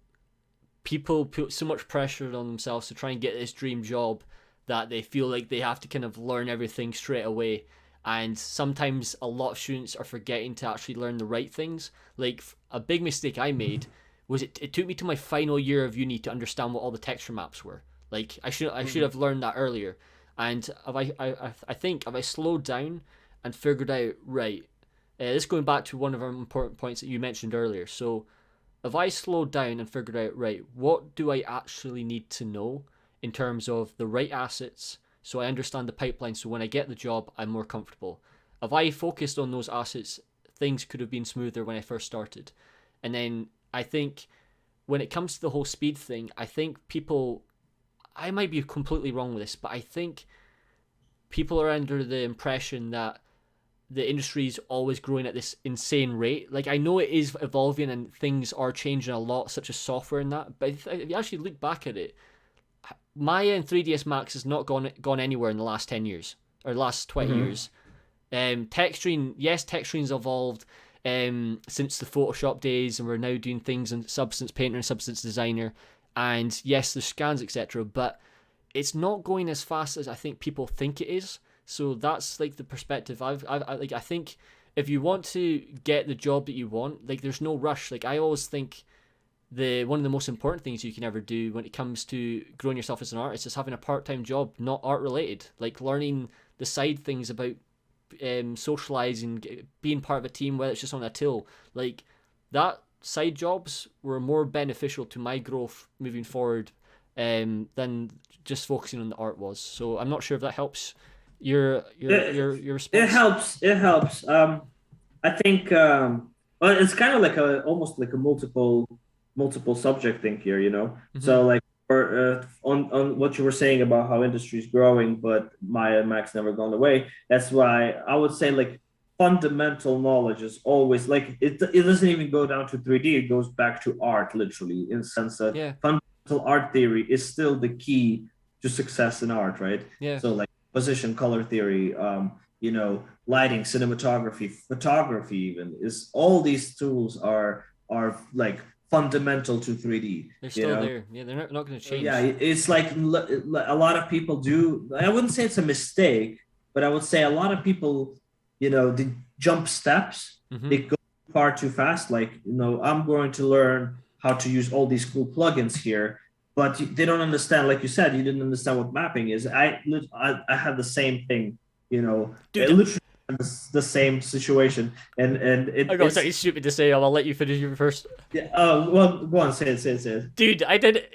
people put so much pressure on themselves to try and get this dream job that they feel like they have to kind of learn everything straight away. And sometimes a lot of students are forgetting to actually learn the right things. Like a big mistake I made was it took me to my final year of uni to understand what all the texture maps were. Like I should have learned that earlier. And I think if I slowed down and figured out, right, this going back to one of our important points that you mentioned earlier. So if I slowed down and figured out, right, what do I actually need to know in terms of the right assets, so I understand the pipeline, so when I get the job, I'm more comfortable. If I focused on those assets, things could have been smoother when I first started. And then I think when it comes to the whole speed thing, I think people, I might be completely wrong with this, but I think people are under the impression that the industry is always growing at this insane rate. Like, I know it is evolving and things are changing a lot, such as software and that, but if you actually look back at it, Maya and 3ds Max has not gone anywhere in the last 10 years, or last 20 years. Texturing's evolved since the Photoshop days, and we're now doing things in Substance Painter and Substance Designer, and yes, there's scans, etc., but it's not going as fast as I think people think it is. So that's like the perspective I think if you want to get the job that you want, like, there's no rush. Like, I always think one of the most important things you can ever do when it comes to growing yourself as an artist is having a part-time job, not art related, like learning the side things about socializing, being part of a team, whether it's just on a till. Like, that side jobs were more beneficial to my growth moving forward than just focusing on the art was. So I'm not sure if that helps your response. It helps. I think well, it's kind of like almost like a multiple subject thing here, So like on what you were saying about how industry is growing, but Maya and Max never gone away. That's why I would say, like, fundamental knowledge is always, like, it doesn't even go down to 3D. It goes back to art, literally, in the sense that fundamental art theory is still the key to success in art, right? Yeah. So like position, color theory, lighting, cinematography, photography, even, is all these tools are like fundamental to 3D. They're still there. Yeah, they're not going to change. Yeah, it's like a lot of people do. I wouldn't say it's a mistake, but I would say a lot of people, they jump steps. They go far too fast. Like, I'm going to learn how to use all these cool plugins here, but they don't understand. Like you said, you didn't understand what mapping is. I had the same thing. Dude, literally the same situation, and I got something stupid to say. I'll let you finish your first. yeah. Well, go on, say it. Dude, I didn't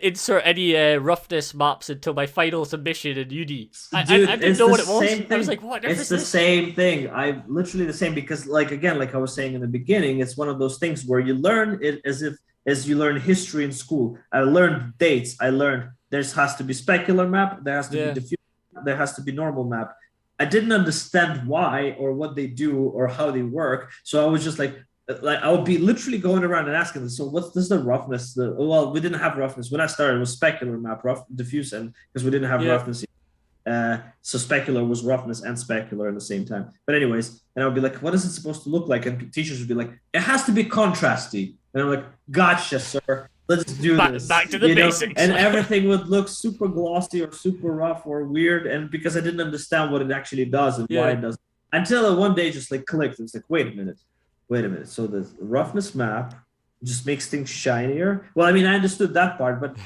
insert any roughness maps until my final submission in uni. I Dude, didn't it's know the what it was. same I was thing. like, what on earth It's is the this? same thing. I literally the same because, like again, like I was saying in the beginning, it's one of those things where you learn it as you learn history in school. I learned dates. I learned there has to be specular map, there has to be Yeah, diffuse, there has to be normal map. I didn't understand why or what they do or how they work, so I was just like I would be literally going around and asking them, so what's this the roughness? Well, we didn't have roughness when I started. It was specular map, rough, diffuse, and because we didn't have yeah, roughness. So specular was roughness and specular at the same time. But anyways, and I would be like, what is it supposed to look like? And teachers would be like, it has to be contrasty. And I'm like, gotcha, sir. Let's do back this. to the basics. And everything would look super glossy or super rough or weird. And because I didn't understand what it actually does and why Yeah, it does, until one day just like clicked. It's like, wait a minute. So the roughness map just makes things shinier. Well, I mean, I understood that part, but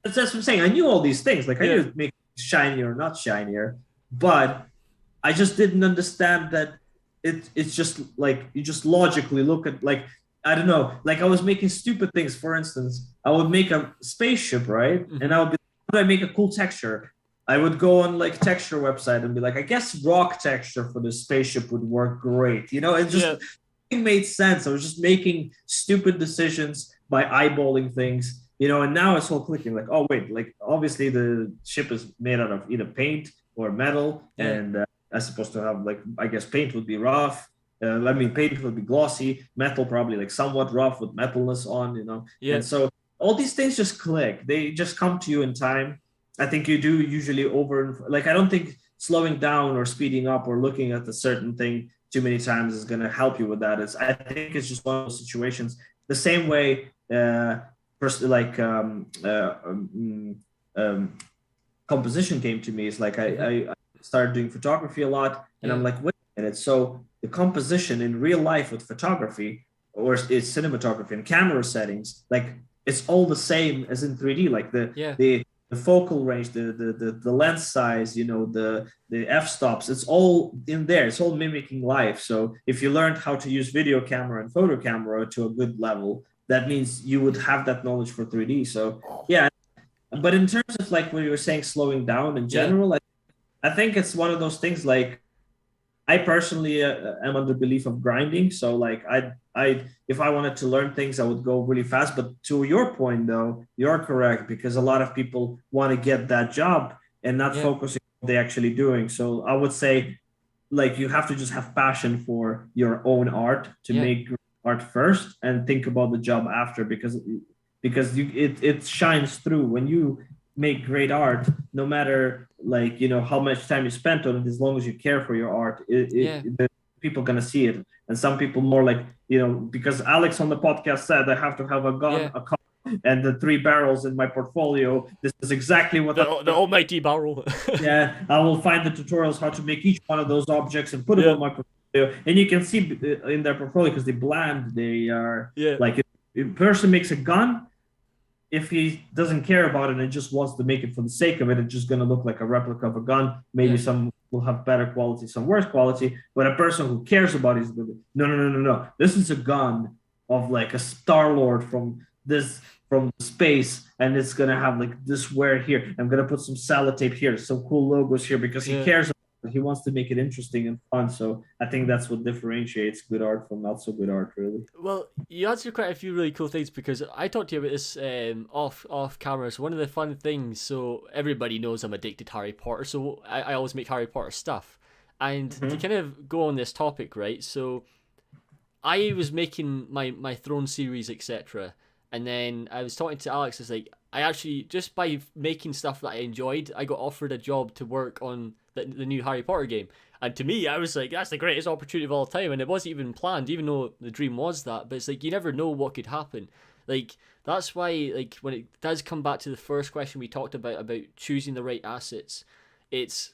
that's what I'm saying. I knew all these things. Like I yeah, knew it make shinier or not shinier, but I just didn't understand that it's just like you just logically look at like I don't know, like I was making stupid things. For instance, I would make a spaceship, right? And hmm I would be, how do I make a cool texture? I would go on like texture website and be like, I guess rock texture for the spaceship would work great. It just yeah, it made sense. I was just making stupid decisions by eyeballing things, and now it's all clicking. Like, oh wait, like obviously the ship is made out of either paint or metal, yeah, and as supposed to have like I guess paint would be rough. I mean, paint would be glossy, metal probably like somewhat rough with metalness on. yeah, And so all these things just click. They just come to you in time. I think you do usually like I don't think slowing down or speeding up or looking at a certain thing too many times is going to help you with that. I think it's just one of those situations. The same way, like composition came to me is like hmm I started doing photography a lot, and I'm yeah, like, wait a minute. So the composition in real life with photography or it's cinematography and camera settings, like it's all the same as in 3D. Like the yeah, the the focal range, the lens size, the f-stops, it's all in there. It's all mimicking life. So if you learned how to use video camera and photo camera to a good level, that means you would have that knowledge for 3D. So yeah, but in terms of like what you were saying, slowing down in yeah, general, I think it's one of those things like I personally am under belief of grinding. So like if I wanted to learn things, I would go really fast. But to your point, though, you're correct because a lot of people want to get that job and not yeah, focusing on what they're actually doing. So I would say like you have to just have passion for your own art to yeah, make art first and think about the job after because it shines through when you make great art no matter like how much time you spent on it as long as you care for your art yeah, the people gonna see it and some people more like because Alex on the podcast said I have to have a gun yeah. a car and the 3 barrels in my portfolio. This is exactly what The almighty barrel. yeah, I will find the tutorials how to make each one of those objects and put them Yeah, on my portfolio. And you can see in their portfolio because they bland, they are yeah, like if a person makes a gun, if he doesn't care about it and just wants to make it for the sake of it, it's just going to look like a replica of a gun. Maybe yeah, some will have better quality, some worse quality. But a person who cares about it is no. This is a gun of like a Star Lord from space, and it's gonna have like this wear here. I'm gonna put some sellotape here, some cool logos here because he yeah. cares. He wants to make it interesting and fun. So I think that's what differentiates good art from not so good art, really. Well, you answered quite a few really cool things because I talked to you about this off camera. So one of the fun things, so everybody knows I'm addicted to Harry Potter, so I always make Harry Potter stuff. And to Mm-hmm. kind of go on this topic, right? So I was making my Throne series, etc. And then I was talking to Alex. It's like I actually just by making stuff that I enjoyed, I got offered a job to work on the new Harry Potter game. And to me, I was like, that's the greatest opportunity of all time. And it wasn't even planned, even though the dream was that. But it's like you never know what could happen. Like that's why, like when it does come back to the first question we talked about choosing the right assets, it's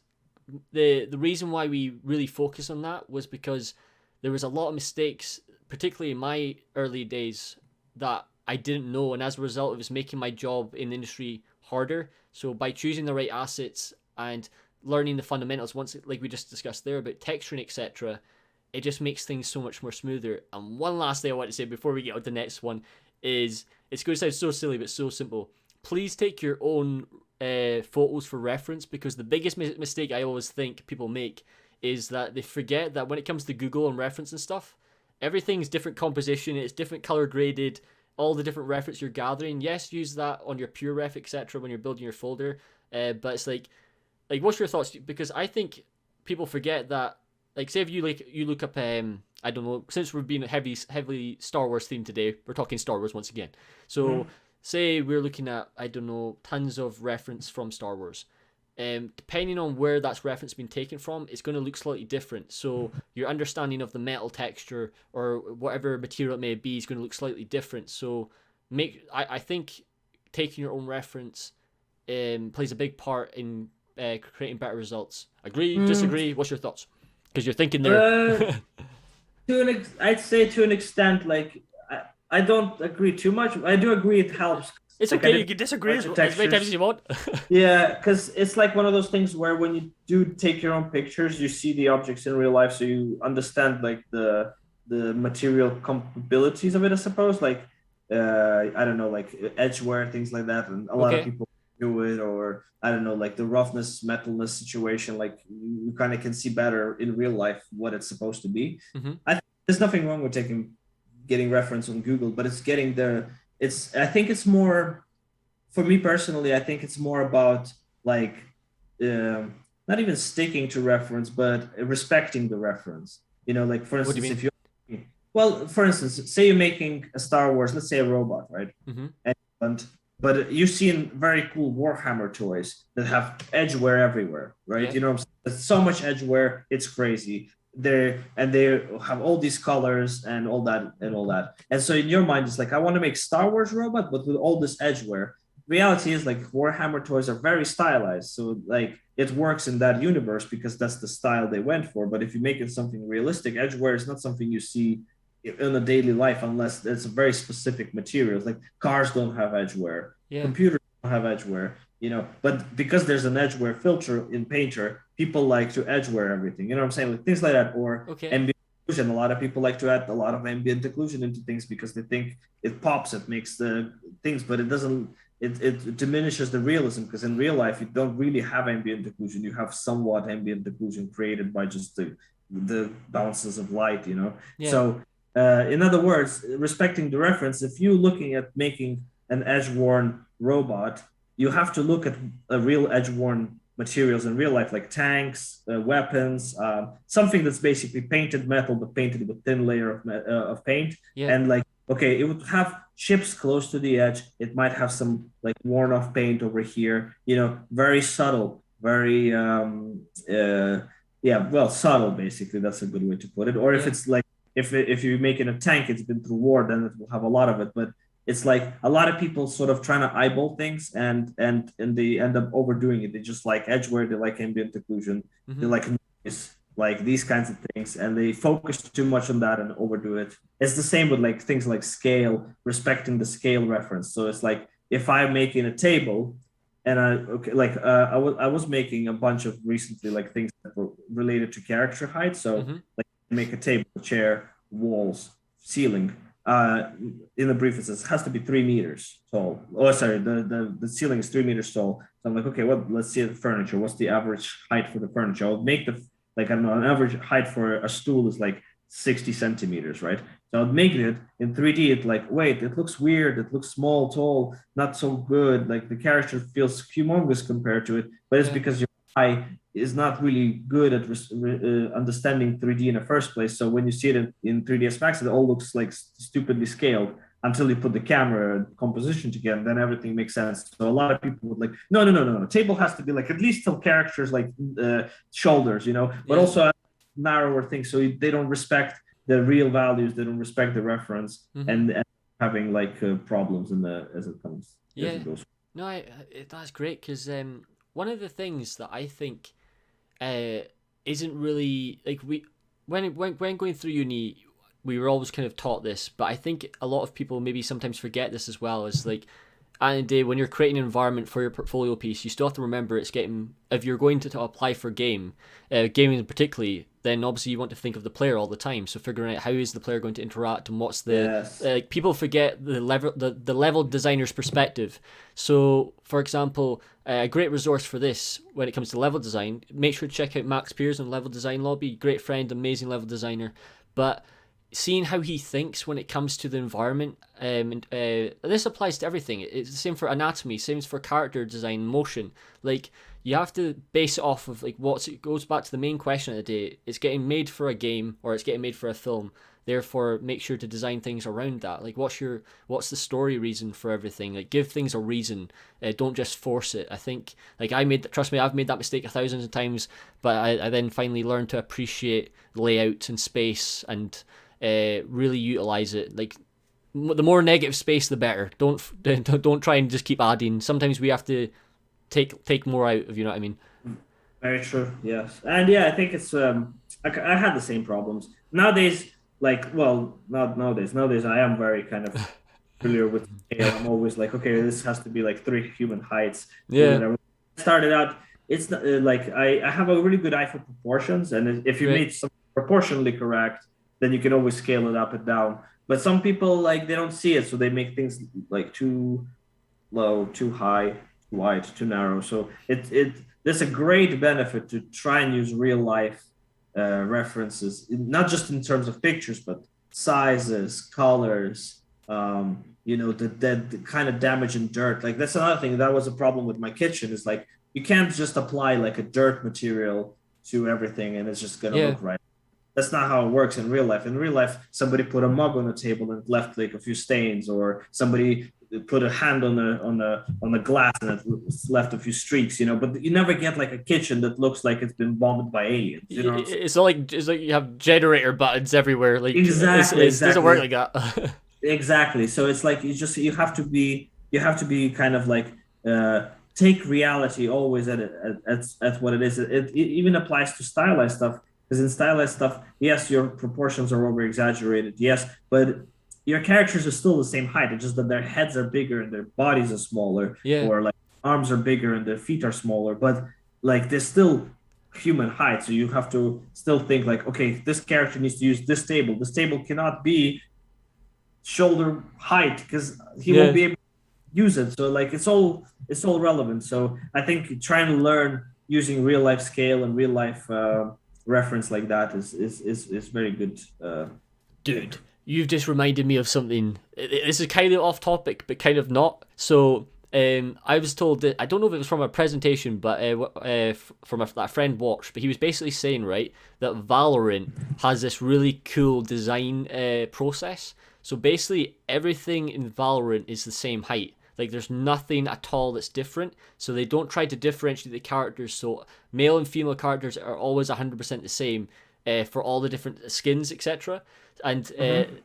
the reason why we really focus on that was because there was a lot of mistakes, particularly in my early days, that I didn't know, and as a result, it was making my job in the industry harder. So by choosing the right assets and learning the fundamentals, once like we just discussed there about texturing, etc., it just makes things so much more smoother. And one last thing I want to say before we get on to the next one is, it's going to sound so silly but so simple. Please take your own photos for reference, because the biggest mistake I always think people make is that they forget that when it comes to Google and reference and stuff, everything's different composition, it's different color graded, all the different reference you're gathering. Yes, use that on your pure ref, etc., when you're building your folder. But it's like, what's your thoughts? Because I think people forget that, like, say if you look up, I don't know, since we're being heavily Star Wars themed today, we're talking Star Wars once again. So say we're looking at, I don't know, tons of reference from Star Wars. Depending on where that's reference been taken from, it's going to look slightly different. So your understanding of the metal texture or whatever material it may be is going to look slightly different. So I think taking your own reference plays a big part in creating better results. Agree? Disagree? What's your thoughts? Because you're thinking there. I'd say to an extent, like I don't agree too much. I do agree it helps. It's like, okay, you can disagree as many times as you want. Yeah, because it's like one of those things where when you do take your own pictures, you see the objects in real life, so you understand like the material compatibilities of it, I suppose. Like I don't know, like edge wear, things like that, and a lot of people do it, or I don't know, like the roughness, metalness situation. Like you kind of can see better in real life what it's supposed to be. I think there's nothing wrong with getting reference on Google, but it's getting the. I think it's more, for me personally, I think it's more about like not even sticking to reference, but respecting the reference. You know, like for instance, if you're, well, for instance, say you're making a Star Wars, let's say a robot, right? But you've seen very cool Warhammer toys that have edge wear everywhere, right? Yeah. You know what I'm saying? There's so much edge wear, it's crazy. They have all these colors and all that. And so in your mind, it's like, I want to make Star Wars robot, but with all this edge wear. Reality is like Warhammer toys are very stylized. So like it works in that universe because that's the style they went for. But if you make it something realistic, edge wear is not something you see in a daily life unless it's a very specific materials. Like cars don't have edge wear. Computers don't have edge wear. You know, but because there's an edge wear filter in Painter, people like to edge wear everything. You know what I'm saying? Like things like that, or ambient occlusion. A lot of people like to add a lot of ambient occlusion into things because they think it pops, it makes the things, but it doesn't. It diminishes the realism, because in real life you don't really have ambient occlusion. You have somewhat ambient occlusion created by just the bounces of light. You know, so in other words, respecting the reference. If you're looking at making an edge-worn robot, you have to look at real edge-worn materials in real life, like tanks, weapons, something that's basically painted metal, but painted with thin layer of paint. And like, okay, it would have chips close to the edge. It might have some like worn off paint over here, you know, very subtle, very, subtle, basically. That's a good way to put it. Or if it's like, if you're making a tank, it's been through war, then it will have a lot of it. But it's like a lot of people sort of trying to eyeball things and they end up overdoing it. They just like edge wear, they like ambient occlusion, they like noise, like these kinds of things, and they focus too much on that and overdo it. It's the same with like things like scale, respecting the scale reference. So it's like if I'm making a table and I was making a bunch of recently like things that were related to character height. So like make a table, chair, walls, ceiling. In the brief it says it has to be 3 meters tall. Oh, sorry, the ceiling is 3 meters tall. So I'm like, okay, well, let's see the furniture. What's the average height for the furniture? I'll make I don't know, an average height for a stool is like 60 centimeters, right? So I'll make it in 3D. It's like, wait, it looks weird. It looks small, tall, not so good. Like the character feels humongous compared to it, but it's because your eye is not really good at understanding 3D in the first place. So when you see it in 3ds Max, it all looks like stupidly scaled until you put the camera and composition together, then everything makes sense. So a lot of people would like, no. Table has to be like at least till characters like shoulders, you know, but also narrower things. So they don't respect the real values. They don't respect the reference and having like problems as it comes. Yeah. As it goes. No, that's great, because one of the things that I think isn't really like when going through uni, we were always kind of taught this, but I think a lot of people maybe sometimes forget this as well. Is like at the end of the day, when you're creating an environment for your portfolio piece, you still have to remember it's getting, if you're going to apply for gaming particularly, then obviously you want to think of the player all the time. So figuring out how is the player going to interact and what's the people forget the level designer's perspective. So for example, a great resource for this when it comes to level design, make sure to check out Max Piers on Level Design Lobby. Great friend, amazing level designer. But seeing how he thinks when it comes to the environment, and this applies to everything. It's the same for anatomy, same for character design, motion. Like, you have to base it off of like it goes back to the main question of the day. It's getting made for a game or it's getting made for a film. Therefore, make sure to design things around that. Like, what's the story reason for everything? Like, give things a reason. Don't just force it. I think, like, trust me, I've made that mistake 1,000 times, but I then finally learned to appreciate layout and space and really utilize it. Like, the more negative space, the better. Don't try and just keep adding. Sometimes we have to take more out, if you know what I mean. Very true. Yes, and yeah, I think it's I had the same problems nowadays. Like, well, not nowadays. Nowadays, I am very kind of familiar with scale. I'm always like, okay, this has to be like 3 human heights. Yeah. When I started out, it's not, like I have a really good eye for proportions, and if you make something proportionally correct, then you can always scale it up and down. But some people, like, they don't see it, so they make things like too low, too high, too wide, too narrow. So there's a great benefit to try and use real life references, not just in terms of pictures, but sizes, colors, the kind of damage in dirt. Like, that's another thing that was a problem with my kitchen, is like, you can't just apply like a dirt material to everything and it's just gonna look right. That's not how it works in real life. In real life, somebody put a mug on the table and it left like a few stains, or somebody put a hand on the glass and it left a few streaks, but you never get like a kitchen that looks like it's been bombed by aliens. It's not like you have generator buttons everywhere. Like, exactly. It doesn't work like that. Exactly. So it's like you have to be kind of like take reality always at what it is. It even applies to stylized stuff, because in stylized stuff, yes, your proportions are over exaggerated, yes, but your characters are still the same height. It's just that their heads are bigger and their bodies are smaller, or like arms are bigger and their feet are smaller, but like they're still human height. So you have to still think like, okay, this character needs to use this table. This table cannot be shoulder height because he won't be able to use it. So like it's all relevant. So I think trying to learn using real life scale and real life reference like that is very good. Dude, you've just reminded me of something. This is kind of off topic, but kind of not. So I was told that, I don't know if it was from a presentation, but from a friend watched, but he was basically saying, right, that Valorant has this really cool design process. So basically everything in Valorant is the same height. Like, there's nothing at all that's different. So they don't try to differentiate the characters. So male and female characters are always 100% the same for all the different skins, etc. And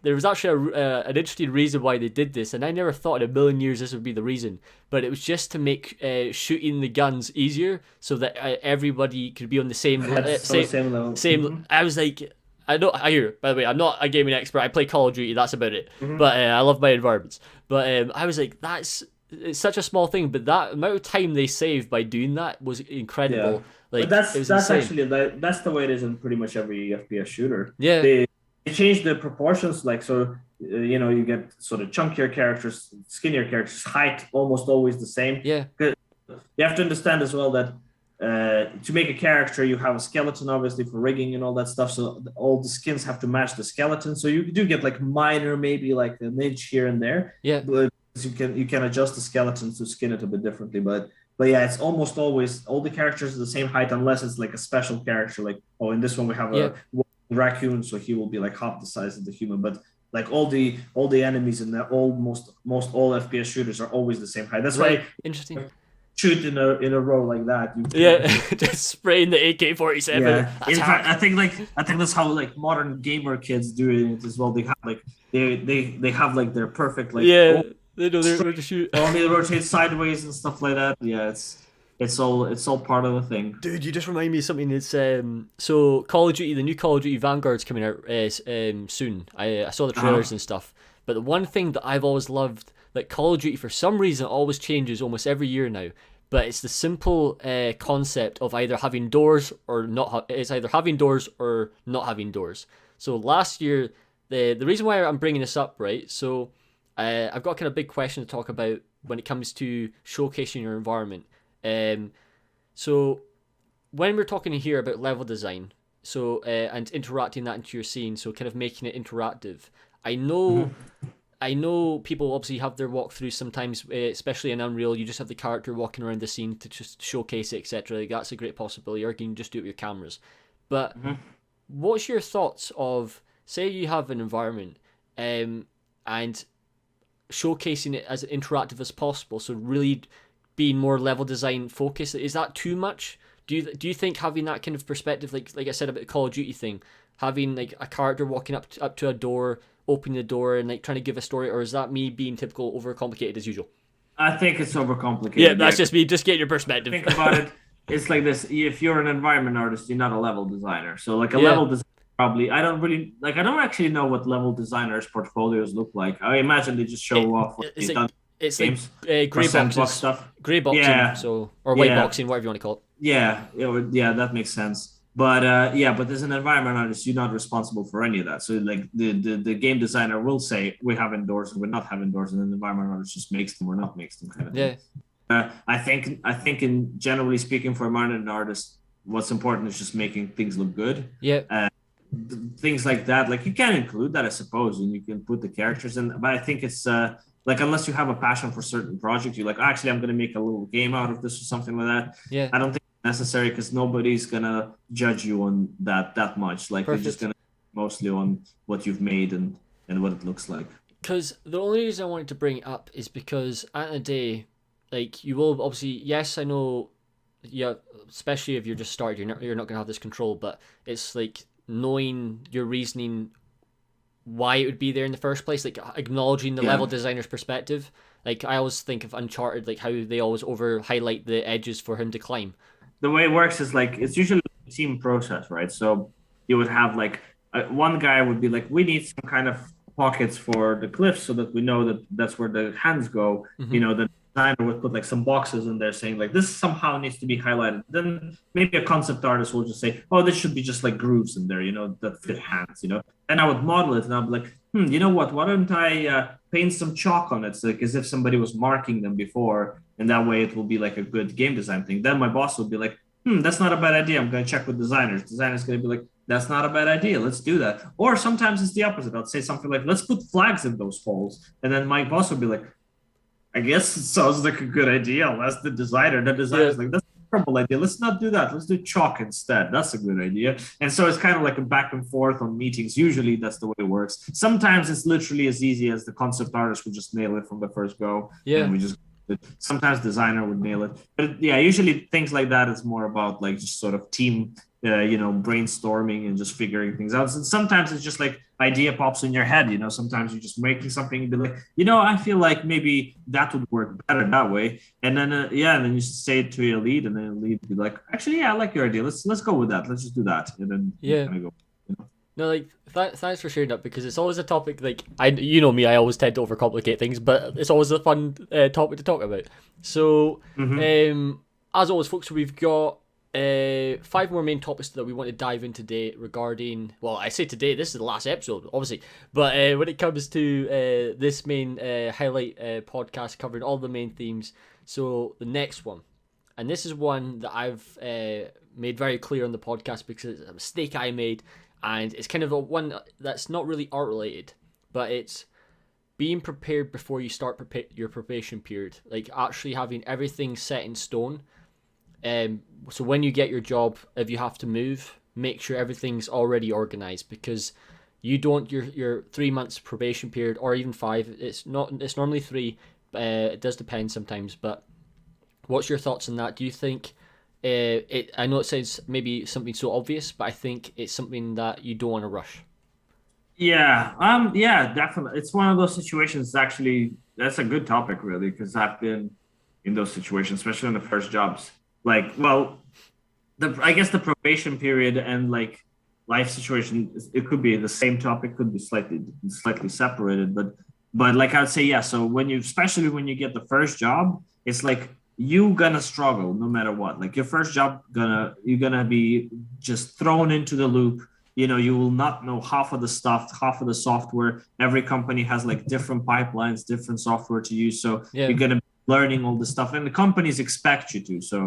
there was actually an interesting reason why they did this, and I never thought in a million years this would be the reason. But it was just to make shooting the guns easier, so that everybody could be on the same level. Same. I was like, I hear. By the way, I'm not a gaming expert. I play Call of Duty. That's about it. But I love my environments. But I was like, it's such a small thing, but that amount of time they saved by doing that was incredible. Yeah. Like, but that's actually that's the way it is in pretty much every FPS shooter. Yeah. They change the proportions, like, so you get sort of chunkier characters, skinnier characters, height almost always the same. Yeah. You have to understand as well that to make a character, you have a skeleton obviously for rigging and all that stuff. So all the skins have to match the skeleton. So you do get like minor, maybe like an inch here and there. Yeah. But you can adjust the skeleton to skin it a bit differently. But yeah, it's almost always all the characters are the same height, unless it's like a special character. Like, oh, in this one we have a raccoon, so he will be like half the size of the human. But like all the enemies in most all FPS shooters are always the same height. That's why interesting. Shoot in a row like that. Just spraying the AK-47. Yeah. In fact, I think that's how like modern gamer kids do it as well. They have like they have like their perfect like they know they're to shoot. Only rotate sideways and stuff like that. Yeah, it's all part of the thing. Dude, you just remind me of something. It's so Call of Duty, the new Call of Duty Vanguard's coming out soon. I saw the trailers and stuff. But the one thing that I've always loved that Call of Duty, for some reason, always changes almost every year now. But it's the simple concept of either having doors or not. It's either having doors or not having doors. So last year, the reason why I'm bringing this up, right? So I've got kind of big question to talk about when it comes to showcasing your environment. So when we're talking here about level design, so and interacting that into your scene, so kind of making it interactive. I know people obviously have their walkthroughs sometimes, especially in Unreal. You just have the character walking around the scene to just showcase it, etc. Like, that's a great possibility, or you can just do it with your cameras. But what's your thoughts of, say you have an environment and showcasing it as interactive as possible, so really being more level design focused? Is that too much? Do you think having that kind of perspective, like I said about the Call of Duty thing, having like a character walking up to a door, opening the door and like trying to give a story, or is that me being typical overcomplicated as usual? I think it's overcomplicated. Yeah, that's just me. Just get your perspective. Think about it. It's like this. If you're an environment artist, you're not a level designer. So like a level designer, probably, I don't actually know what level designers' portfolios look like. I imagine they just show off what they've done. It's games, like grey boxes stuff. Grey boxing, or white boxing, whatever you want to call it. Yeah, that makes sense. But but as an environment artist, you're not responsible for any of that. So like the game designer will say we have indoors and we're not having indoors, and then the environment artist just makes them or not makes them kind of thing. I think in generally speaking, for a modern artist, what's important is just making things look good. Yeah. Things like that, like you can include that, I suppose, and you can put the characters in. But I think it's like unless you have a passion for certain projects, you're like, actually, I'm going to make a little game out of this or something like that. Yeah. I don't think it's necessary because nobody's gonna judge you on that much. Like They're just gonna mostly on what you've made and what it looks like. Because the only reason I wanted to bring it up is because at the end of the day, like you will obviously, yes, I know, yeah, especially if you're just started, you're not gonna have this control, but it's like knowing your reasoning why it would be there in the first place, like acknowledging the level designer's perspective. Like I always think of Uncharted, like how they always over highlight the edges for him to climb. The way it works is like it's usually a team process, right? So you would have like one guy would be like, we need some kind of pockets for the cliffs so that we know that that's where the hands go. You know, the designer would put like some boxes in there saying like this somehow needs to be highlighted. Then maybe a concept artist will just say, oh, this should be just like grooves in there, you know, that fit hands, you know. And I would model it and I'd be like, you know what, why don't I paint some chalk on it, so like as if somebody was marking them before, and that way it will be like a good game design thing. Then my boss will be like, that's not a bad idea, I'm going to check with designers. Designers going to be like, that's not a bad idea, let's do that. Or sometimes it's the opposite. I'll say something like, let's put flags in those holes, and then my boss will be like, I guess it sounds like a good idea. Unless the designer's like, that's a terrible idea. Let's not do that. Let's do chalk instead. That's a good idea. And so it's kind of like a back and forth on meetings. Usually that's the way it works. Sometimes it's literally as easy as the concept artist would just nail it from the first go. Yeah. And we just sometimes designer would nail it. But yeah, usually things like that is more about like just sort of team brainstorming and just figuring things out. And sometimes it's just like idea pops in your head, you know, sometimes you're just making something and be like, you know, I feel like maybe that would work better that way. And then, and then you say it to your lead, and then the lead would be like, actually, yeah, I like your idea. Let's go with that. Let's just do that. And then kind of go, you know? No, like, thanks for sharing that, because it's always a topic, like, you know me, I always tend to overcomplicate things, but it's always a fun topic to talk about. So, as always, folks, we've got 5 more main topics that we want to dive in today regarding, well, I say today, this is the last episode, obviously, but when it comes to this main highlight podcast covering all the main themes. So the next one, and this is one that I've made very clear on the podcast because it's a mistake I made, and it's kind of a one that's not really art related, but it's being prepared before you start your probation period, like actually having everything set in stone. So when you get your job, if you have to move, make sure everything's already organized, because you don't your 3 months probation period, or even 5. It's normally 3. It does depend sometimes. But what's your thoughts on that? Do you think I know it sounds maybe something so obvious, but I think it's something that you don't want to rush. Yeah, definitely. It's one of those situations. Actually, that's a good topic, really, because I've been in those situations, especially in the first jobs. Like, well, I guess the probation period and like life situation, it could be the same topic, could be slightly separated, but But like I'd say, yeah. So especially when you get the first job, it's like you gonna struggle no matter what. Like your first job, you're gonna be just thrown into the loop. You will not know half of the stuff, half of the software. Every company has like different pipelines, different software to use. So Yeah. you're gonna be learning all this stuff, and the companies expect you to. So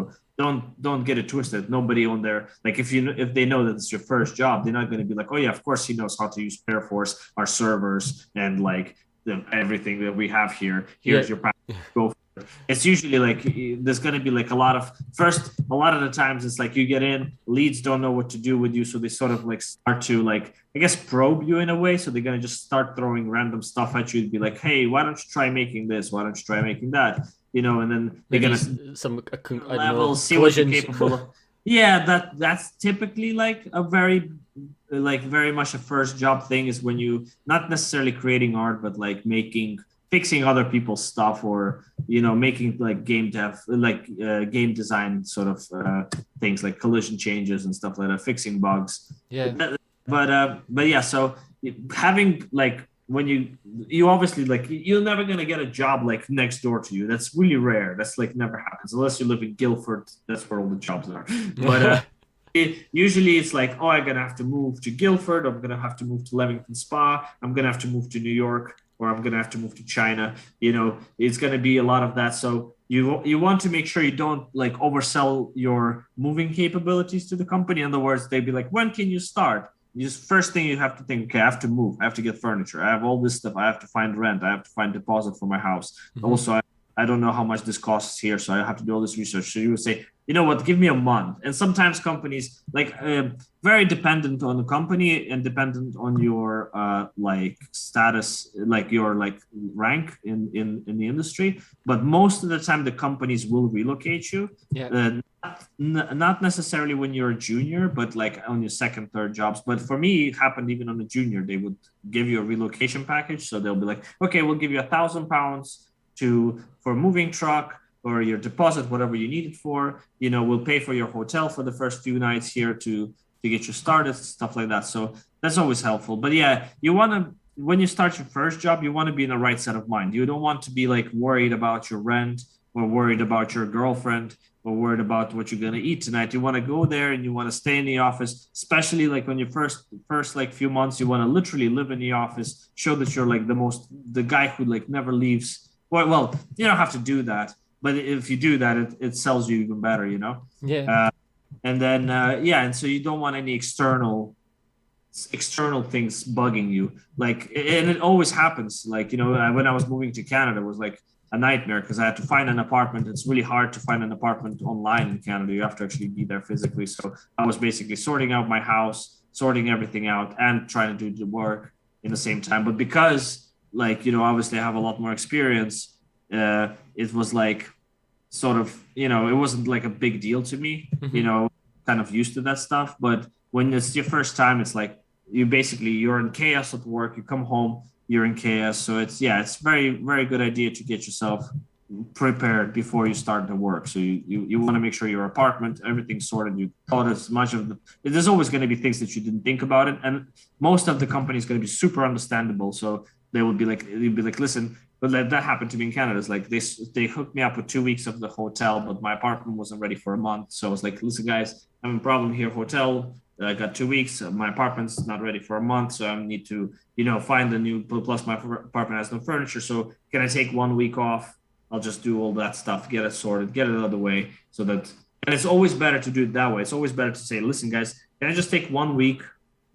don't get it twisted. Nobody on there, like if they know that it's your first job, they're not going to be like, oh yeah, of course he knows how to use Airforce, our servers, and like everything that we have here. Here's your package. Go for it. It's usually like there's going to be like a lot of the times it's like you get in, leads don't know what to do with you, so they sort of like start to like, I guess, probe you in a way. So they're going to just start throwing random stuff at you to be like, hey, why don't you try making this? Why don't you try making that? And then they're Maybe gonna some level, see what you're capable of. Yeah, that's typically like a very much a first job thing, is when you not necessarily creating art, but like fixing other people's stuff, or making like game design sort of things, like collision changes and stuff like that, fixing bugs. Yeah. But yeah, so having like, when you obviously, like, you're never going to get a job like next door to you. That's really rare. That's like never happens unless you live in Guildford. That's where all the jobs are. But usually it's like, oh, I'm going to have to move to Guildford, I'm going to have to move to Leamington Spa, I'm going to have to move to New York, or I'm going to have to move to China. It's going to be a lot of that. So you want to make sure you don't like oversell your moving capabilities to the company. In other words, they'd be like, when can you start? First thing you have to think, okay, I have to move, I have to get furniture, I have all this stuff, I have to find rent, I have to find deposit for my house. Mm-hmm. Also, I don't know how much this costs here, so I have to do all this research. So you would say, you know what, give me a month. And sometimes companies, like, very dependent on the company and dependent on your like status, like your like rank in the industry. But most of the time, the companies will relocate you. Yeah. Not necessarily when you're a junior, but like on your second, third jobs. But for me, it happened even on a junior. They would give you a relocation package. So they'll be like, okay, we'll give you £1,000 for a moving truck, or your deposit, whatever you need it for. We'll pay for your hotel for the first few nights here to get you started, stuff like that. So that's always helpful. But yeah, when you start your first job, you want to be in the right set of mind. You don't want to be like worried about your rent, or worried about your girlfriend, or worried about what you're going to eat tonight. You want to go there and you want to stay in the office, especially like when you first like few months, you want to literally live in the office, show that you're like the guy who like never leaves. Well, you don't have to do that, but if you do that, it sells you even better, Yeah. And then and so you don't want any external things bugging you, like, and it always happens. Like, when I was moving to Canada, it was like a nightmare because I had to find an apartment. It's really hard to find an apartment online in Canada. You have to actually be there physically. So I was basically sorting out my house, sorting everything out, and trying to do the work in the same time. But because, like, obviously I have a lot more experience, it was like sort of, it wasn't like a big deal to me, Mm-hmm. Kind of used to that stuff. But when it's your first time, it's like you're in chaos at work, you come home, you're in chaos. So it's very, very good idea to get yourself prepared before you start the work. So you want to make sure your apartment, everything's sorted. You thought as much of there's always going to be things that you didn't think about it. And most of the company is going to be super understandable. So you'd be like, listen, but that happened to me in Canada. It's like they hooked me up with 2 weeks of the hotel, but my apartment wasn't ready for a month. So I was like, listen, guys, I have a problem here. Hotel, I got 2 weeks. My apartment's not ready for a month. So I need to, find a new, plus my apartment has no furniture. So can I take 1 week off? I'll just do all that stuff, get it sorted, get it out of the way, so that, and it's always better to do it that way. It's always better to say, listen, guys, can I just take 1 week,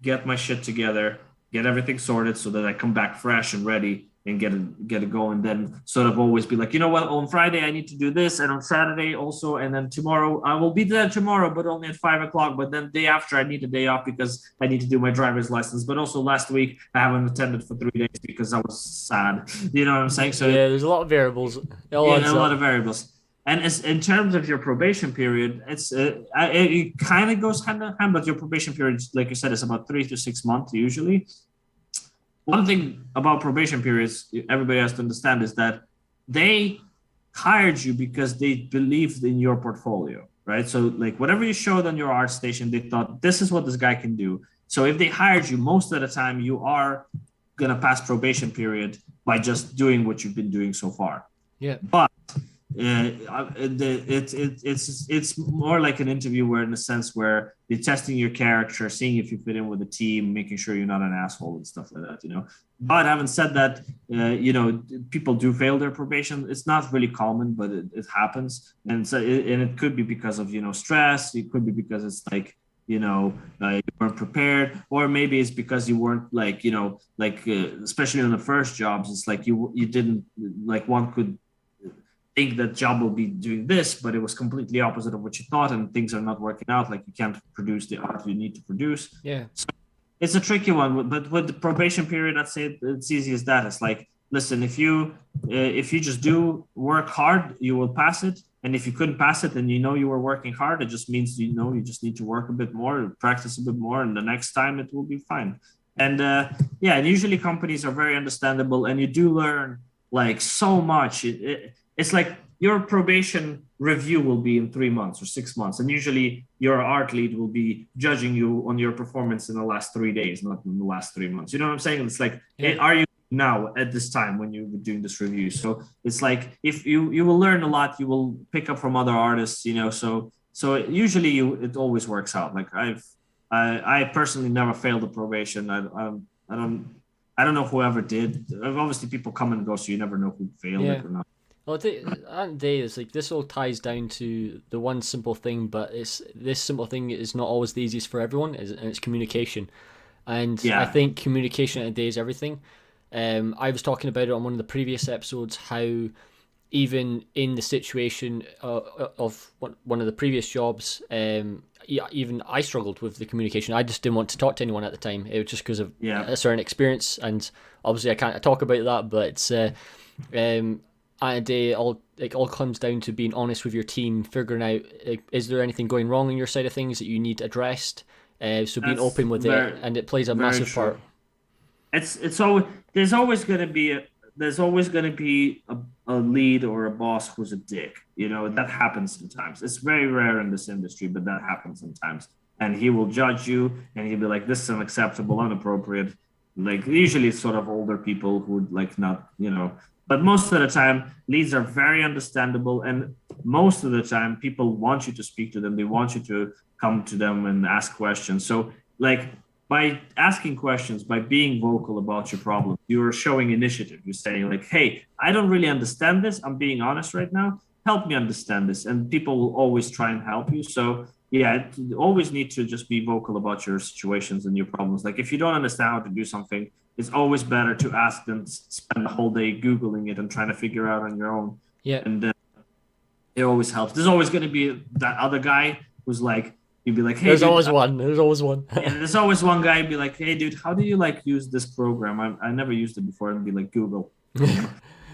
get my shit together, get everything sorted so that I come back fresh and ready and get it going. Then sort of always be like, you know what, on Friday I need to do this, and on Saturday also, and then tomorrow I will be there tomorrow, but only at 5:00. But then day after I need a day off because I need to do my driver's license. But also last week I haven't attended for 3 days because I was sad. You know what I'm saying? So yeah, there's a lot of variables. A lot of variables. And in terms of your probation period, it kind of goes hand in hand, but your probation period, like you said, is about 3 to 6 months usually. One thing about probation periods everybody has to understand is that they hired you because they believed in your portfolio, right? So like whatever you showed on your art station, they thought this is what this guy can do. So if they hired you, most of the time you are going to pass probation period by just doing what you've been doing so far. Yeah. But it's more like an interview where, in a sense, where they're testing your character, seeing if you fit in with the team, making sure you're not an asshole and stuff like that, you know. But having said that, you know, people do fail their probation. It's not really common, but it happens, and so it could be because of, you know, stress. It could be because it's like, you know, you weren't prepared, or maybe it's because you weren't, like, you know, like especially in the first jobs, it's like you didn't, like, one could think that job will be doing this, but it was completely opposite of what you thought, and things are not working out. Like, you can't produce the art you need to produce. Yeah. So it's a tricky one, but with the probation period, I'd say it's easy as that. It's like, listen, if you just do work hard, you will pass it. And if you couldn't pass it, then you know you were working hard. It just means, you know, you just need to work a bit more, practice a bit more, and the next time it will be fine. And yeah, and usually companies are very understandable, and you do learn like so much. It's like your probation review will be in 3 months or 6 months, and usually your art lead will be judging you on your performance in the last 3 days, not in the last 3 months. You know what I'm saying? It's like, hey, are you now at this time when you're doing this review? So it's like, if you will learn a lot, you will pick up from other artists, you know. So usually it always works out. Like, I personally never failed the probation. I don't know whoever did. Obviously, people come and go, so you never know who failed it or not. Well, at the end of the day, it's like, this all ties down to the one simple thing, but this simple thing is not always the easiest for everyone, and it's communication. And I think communication at the day is everything. I was talking about it on one of the previous episodes, how even in the situation of one of the previous jobs, even I struggled with the communication. I just didn't want to talk to anyone at the time. It was just because of a certain experience, and obviously I can't talk about that, but it's at a day, it all comes down to being honest with your team, figuring out, is there anything going wrong on your side of things that you need addressed. So being open with it, and it plays a massive part. It's always there's always going to be a lead or a boss who's a dick. You know, that happens sometimes. It's very rare in this industry, but that happens sometimes. And he will judge you, and he'll be like, "This is unacceptable, inappropriate." Like, usually it's sort of older people who would, like, not, you know. But most of the time, leads are very understandable, and most of the time, people want you to speak to them. They want you to come to them and ask questions. So, like, by asking questions, by being vocal about your problem, you're showing initiative. You're saying, like, hey, I don't really understand this. I'm being honest right now. Help me understand this. And people will always try and help you. So, yeah, you always need to just be vocal about your situations and your problems. Like, if you don't understand how to do something, it's always better to ask than spend the whole day Googling it and trying to figure out on your own. Yeah. And it always helps. There's always going to be that other guy who's like, you'd be like, hey, there's always one. There's always one. Yeah, there's always one guy who'd be like, hey, dude, how do you, like, use this program? I never used it before. And be like, Google.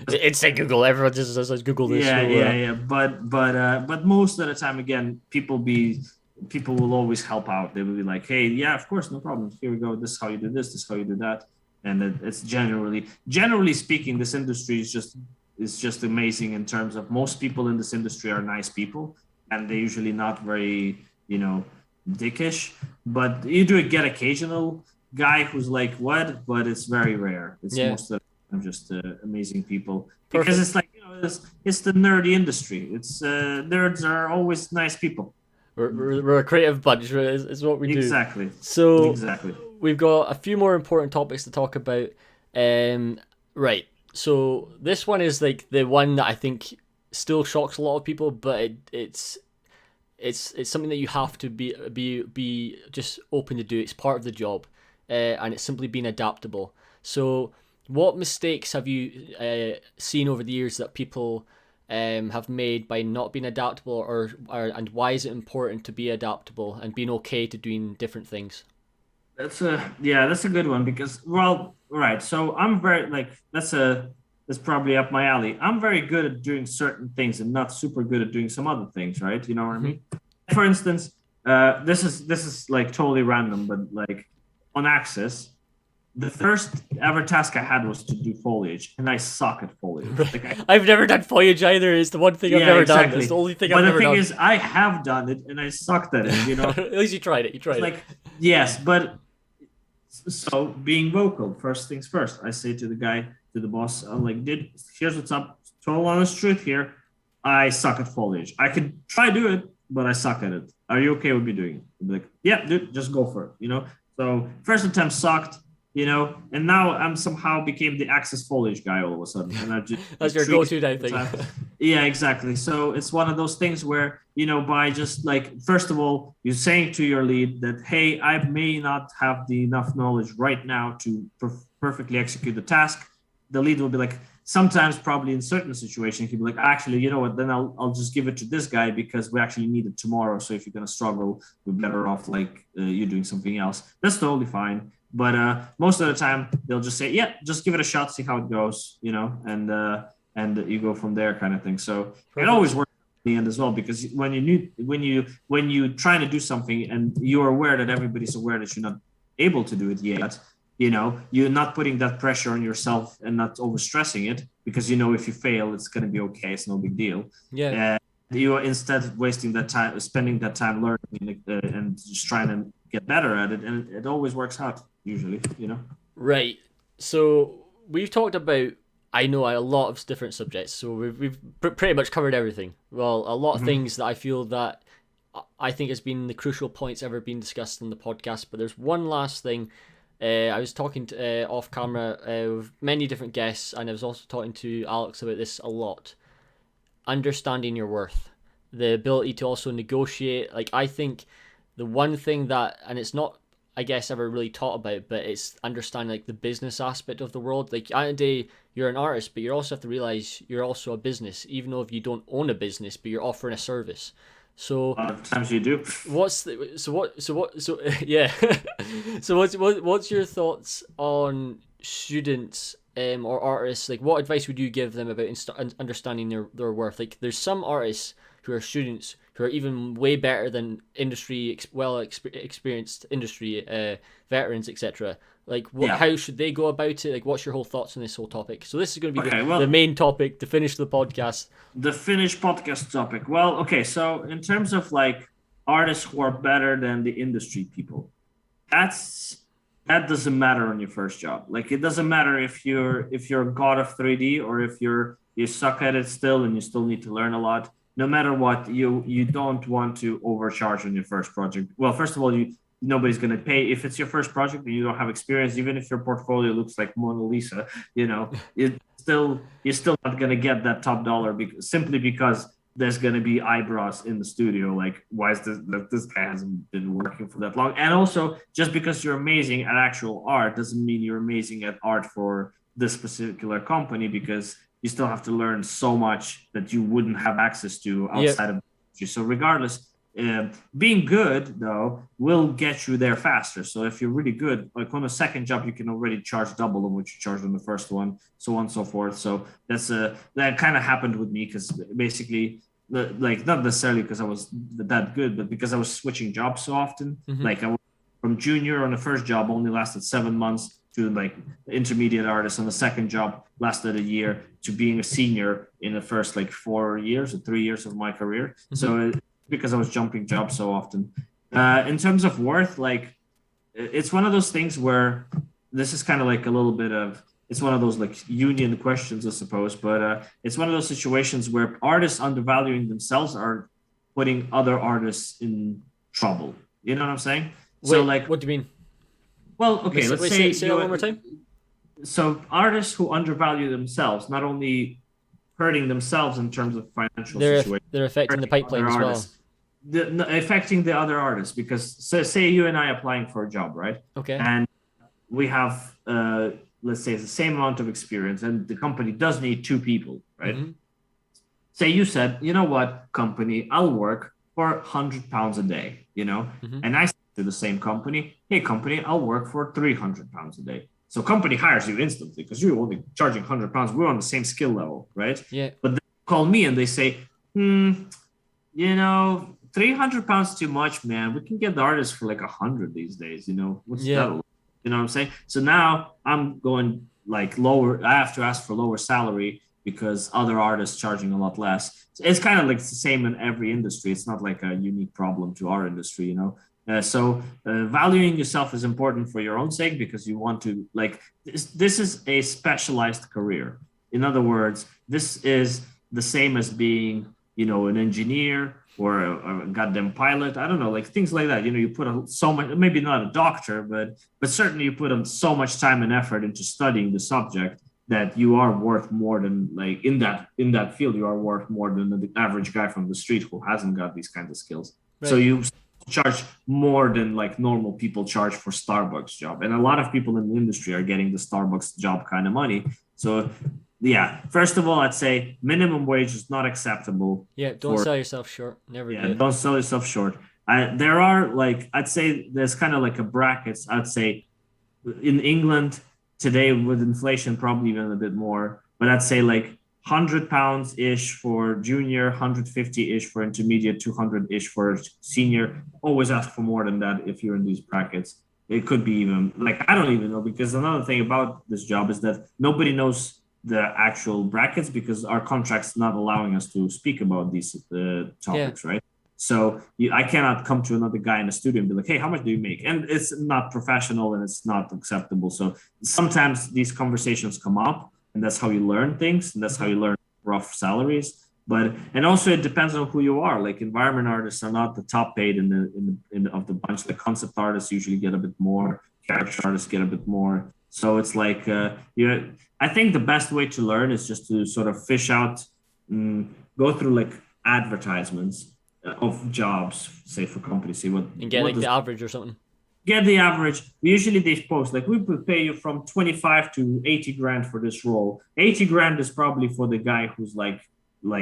It's like Google. Everyone just says Google this. Yeah. But most of the time, again, people will always help out. They will be like, hey, yeah, of course, no problem. Here we go. This is how you do this. This is how you do that. And it's generally speaking, this industry is just amazing in terms of most people in this industry are nice people, and they're usually not very, you know, dickish. But you do get occasional guy who's like, what? But it's very rare. It's most of the time just amazing people. Because it's like, you know, it's the nerdy industry. It's nerds are always nice people. We're a creative bunch. It's what we do. Exactly. So exactly. We've got a few more important topics to talk about. Right. So this one is like the one that I think still shocks a lot of people, but it's something that you have to be just open to do. It's part of the job, and it's simply being adaptable. So, what mistakes have you seen over the years that people have made by not being adaptable, and why is it important to be adaptable and being okay to doing different things? That's a good one, because, well, right. So I'm very, like, that's probably up my alley. I'm very good at doing certain things and not super good at doing some other things, right? You know what I mean? For instance, this is like totally random, but like on Axis, the first ever task I had was to do foliage, and I suck at foliage. Like, I've never done foliage either. It's the one thing I've never done. It's the only thing I've never done. But the thing is, I have done it, and I sucked at it, you know? At least you tried it. Like, yes, but so being vocal, first things first. I say to the guy, to the boss. I'm like, dude, here's what's up. Total honest truth here. I suck at foliage. I could try do it, but I suck at it. Are you okay with me doing it? I'd be like, yeah, dude, just go for it. So first attempt sucked, and now I'm somehow became the Axis foliage guy all of a sudden. And I just That's your go-to type thing. Yeah, exactly. So it's one of those things where, by just like, first of all, you're saying to your lead that, hey, I may not have the enough knowledge right now to perfectly execute the task. The lead will be like, sometimes probably in certain situations, he'll be like, actually, you know what, then I'll just give it to this guy because we actually need it tomorrow. So if you're going to struggle, we're better off like you doing something else. That's totally fine. But most of the time they'll just say, yeah, just give it a shot, see how it goes, and you go from there kind of thing. So perfect. It always works in the end as well, because when you trying to do something and you're aware that everybody's aware that you're not able to do it yet, you're not putting that pressure on yourself and not overstressing it, because if you fail, it's going to be okay. It's no big deal. Yeah. You are instead wasting that time, spending that time learning and just trying to get better at it. And it always works out usually, Right. So we've talked about, I know, a lot of different subjects. So we've pretty much covered everything. Well, a lot of things that I feel that I think has been the crucial points ever been discussed in the podcast. But there's one last thing. I was talking to, off camera with many different guests, and I was also talking to Alex about this a lot. Understanding your worth, the ability to also negotiate. Like, I think the one thing that, and it's not, I guess, ever really taught about, but it's understanding like the business aspect of the world. Like, at the end of the day, you're an artist, but you also have to realize you're also a business, even though if you don't own a business, but you're offering a service. So a lot of times you do. Yeah. So what's your thoughts on students or artists? Like, what advice would you give them about understanding their worth? Like, there's some artists who are students who are even way better than experienced industry veterans, etc. Like, how should they go about it? Like, what's your whole thoughts on this whole topic? So this is going to be the main topic to finish the podcast. The finished podcast topic. Well, okay. So in terms of like artists who are better than the industry people, that doesn't matter on your first job. Like, it doesn't matter if you're a god of 3D or if you suck at it still and you still need to learn a lot. No matter what, you don't want to overcharge on your first project. Well, first of all, nobody's going to pay if it's your first project and you don't have experience. Even if your portfolio looks like Mona Lisa, you're still not going to get that top dollar simply because there's going to be eyebrows in the studio. Like, why is this guy hasn't been working for that long? And also, just because you're amazing at actual art doesn't mean you're amazing at art for this particular company, because you still have to learn so much that you wouldn't have access to outside of the industry. So regardless, being good though will get you there faster. So if you're really good, like on a second job, you can already charge double of what you charged on the first one, so on and so forth. So that kind of happened with me, because basically, like, not necessarily because I was that good, but because I was switching jobs so often. Like, I was from junior on the first job only lasted 7 months to like intermediate artist on the second job lasted a year to being a senior in the first like 4 years or 3 years of my career. So because I was jumping jobs so often. In terms of worth, like, it's one of those things where this is kind of like a little bit of, it's one of those like union questions, I suppose, but it's one of those situations where artists undervaluing themselves are putting other artists in trouble. You know what I'm saying? Wait, so like, what do you mean? Well, okay, let's say that one more time. So artists who undervalue themselves, not only hurting themselves in terms of financial situation, they're affecting the pipeline as well. Affecting the other artists, because say you and I applying for a job, right? Okay. And we have, let's say, the same amount of experience, and the company does need 2 people, right? Say you said, you know what, company, I'll work for £100 a day, and I said to the same company, hey, company, I'll work for £300 a day. So company hires you instantly because you're only charging £100. We're on the same skill level, right? Yeah. But they call me and they say, £300 too much, man. We can get the artists for like 100 these days. What's that? You know what I'm saying? So now I'm going like lower. I have to ask for lower salary because other artists charging a lot less. So it's kind of like the same in every industry. It's not like a unique problem to our industry. Valuing yourself is important for your own sake because you want to like this is a specialized career. In other words, this is the same as being, an engineer or a goddamn pilot. I don't know, like things like that. You put so much, maybe not a doctor, but certainly you put so much time and effort into studying the subject that you are worth more than like in that field you are worth more than the average guy from the street who hasn't got these kinds of skills. Right. So you charge more than like normal people charge for Starbucks job, and a lot of people in the industry are getting the Starbucks job kind of money. So yeah, first of all, I'd say minimum wage is not acceptable. Yeah, don't sell yourself short. Never do. Don't sell yourself short. There are like, I'd say there's kind of like a brackets. I'd say in England today with inflation, probably even a bit more, but I'd say like £100 ish for junior, 150 ish for intermediate, 200 ish for senior. Always ask for more than that if you're in these brackets. It could be even like, I don't even know, because another thing about this job is that nobody knows the actual brackets because our contract's not allowing us to speak about these topics, right? So I cannot come to another guy in the studio and be like, hey, how much do you make? And it's not professional and it's not acceptable. So sometimes these conversations come up, and that's how you learn things, and that's how you learn rough salaries. And also it depends on who you are. Like environment artists are not the top paid of the bunch. The concept artists usually get a bit more. Character artists get a bit more. So it's like I think the best way to learn is just to sort of fish out, go through like advertisements of jobs, say for companies, see what and get like the average or something. Get the average. Usually they post like we would pay you from 25 to 80 grand for this role. 80 grand is probably for the guy who's like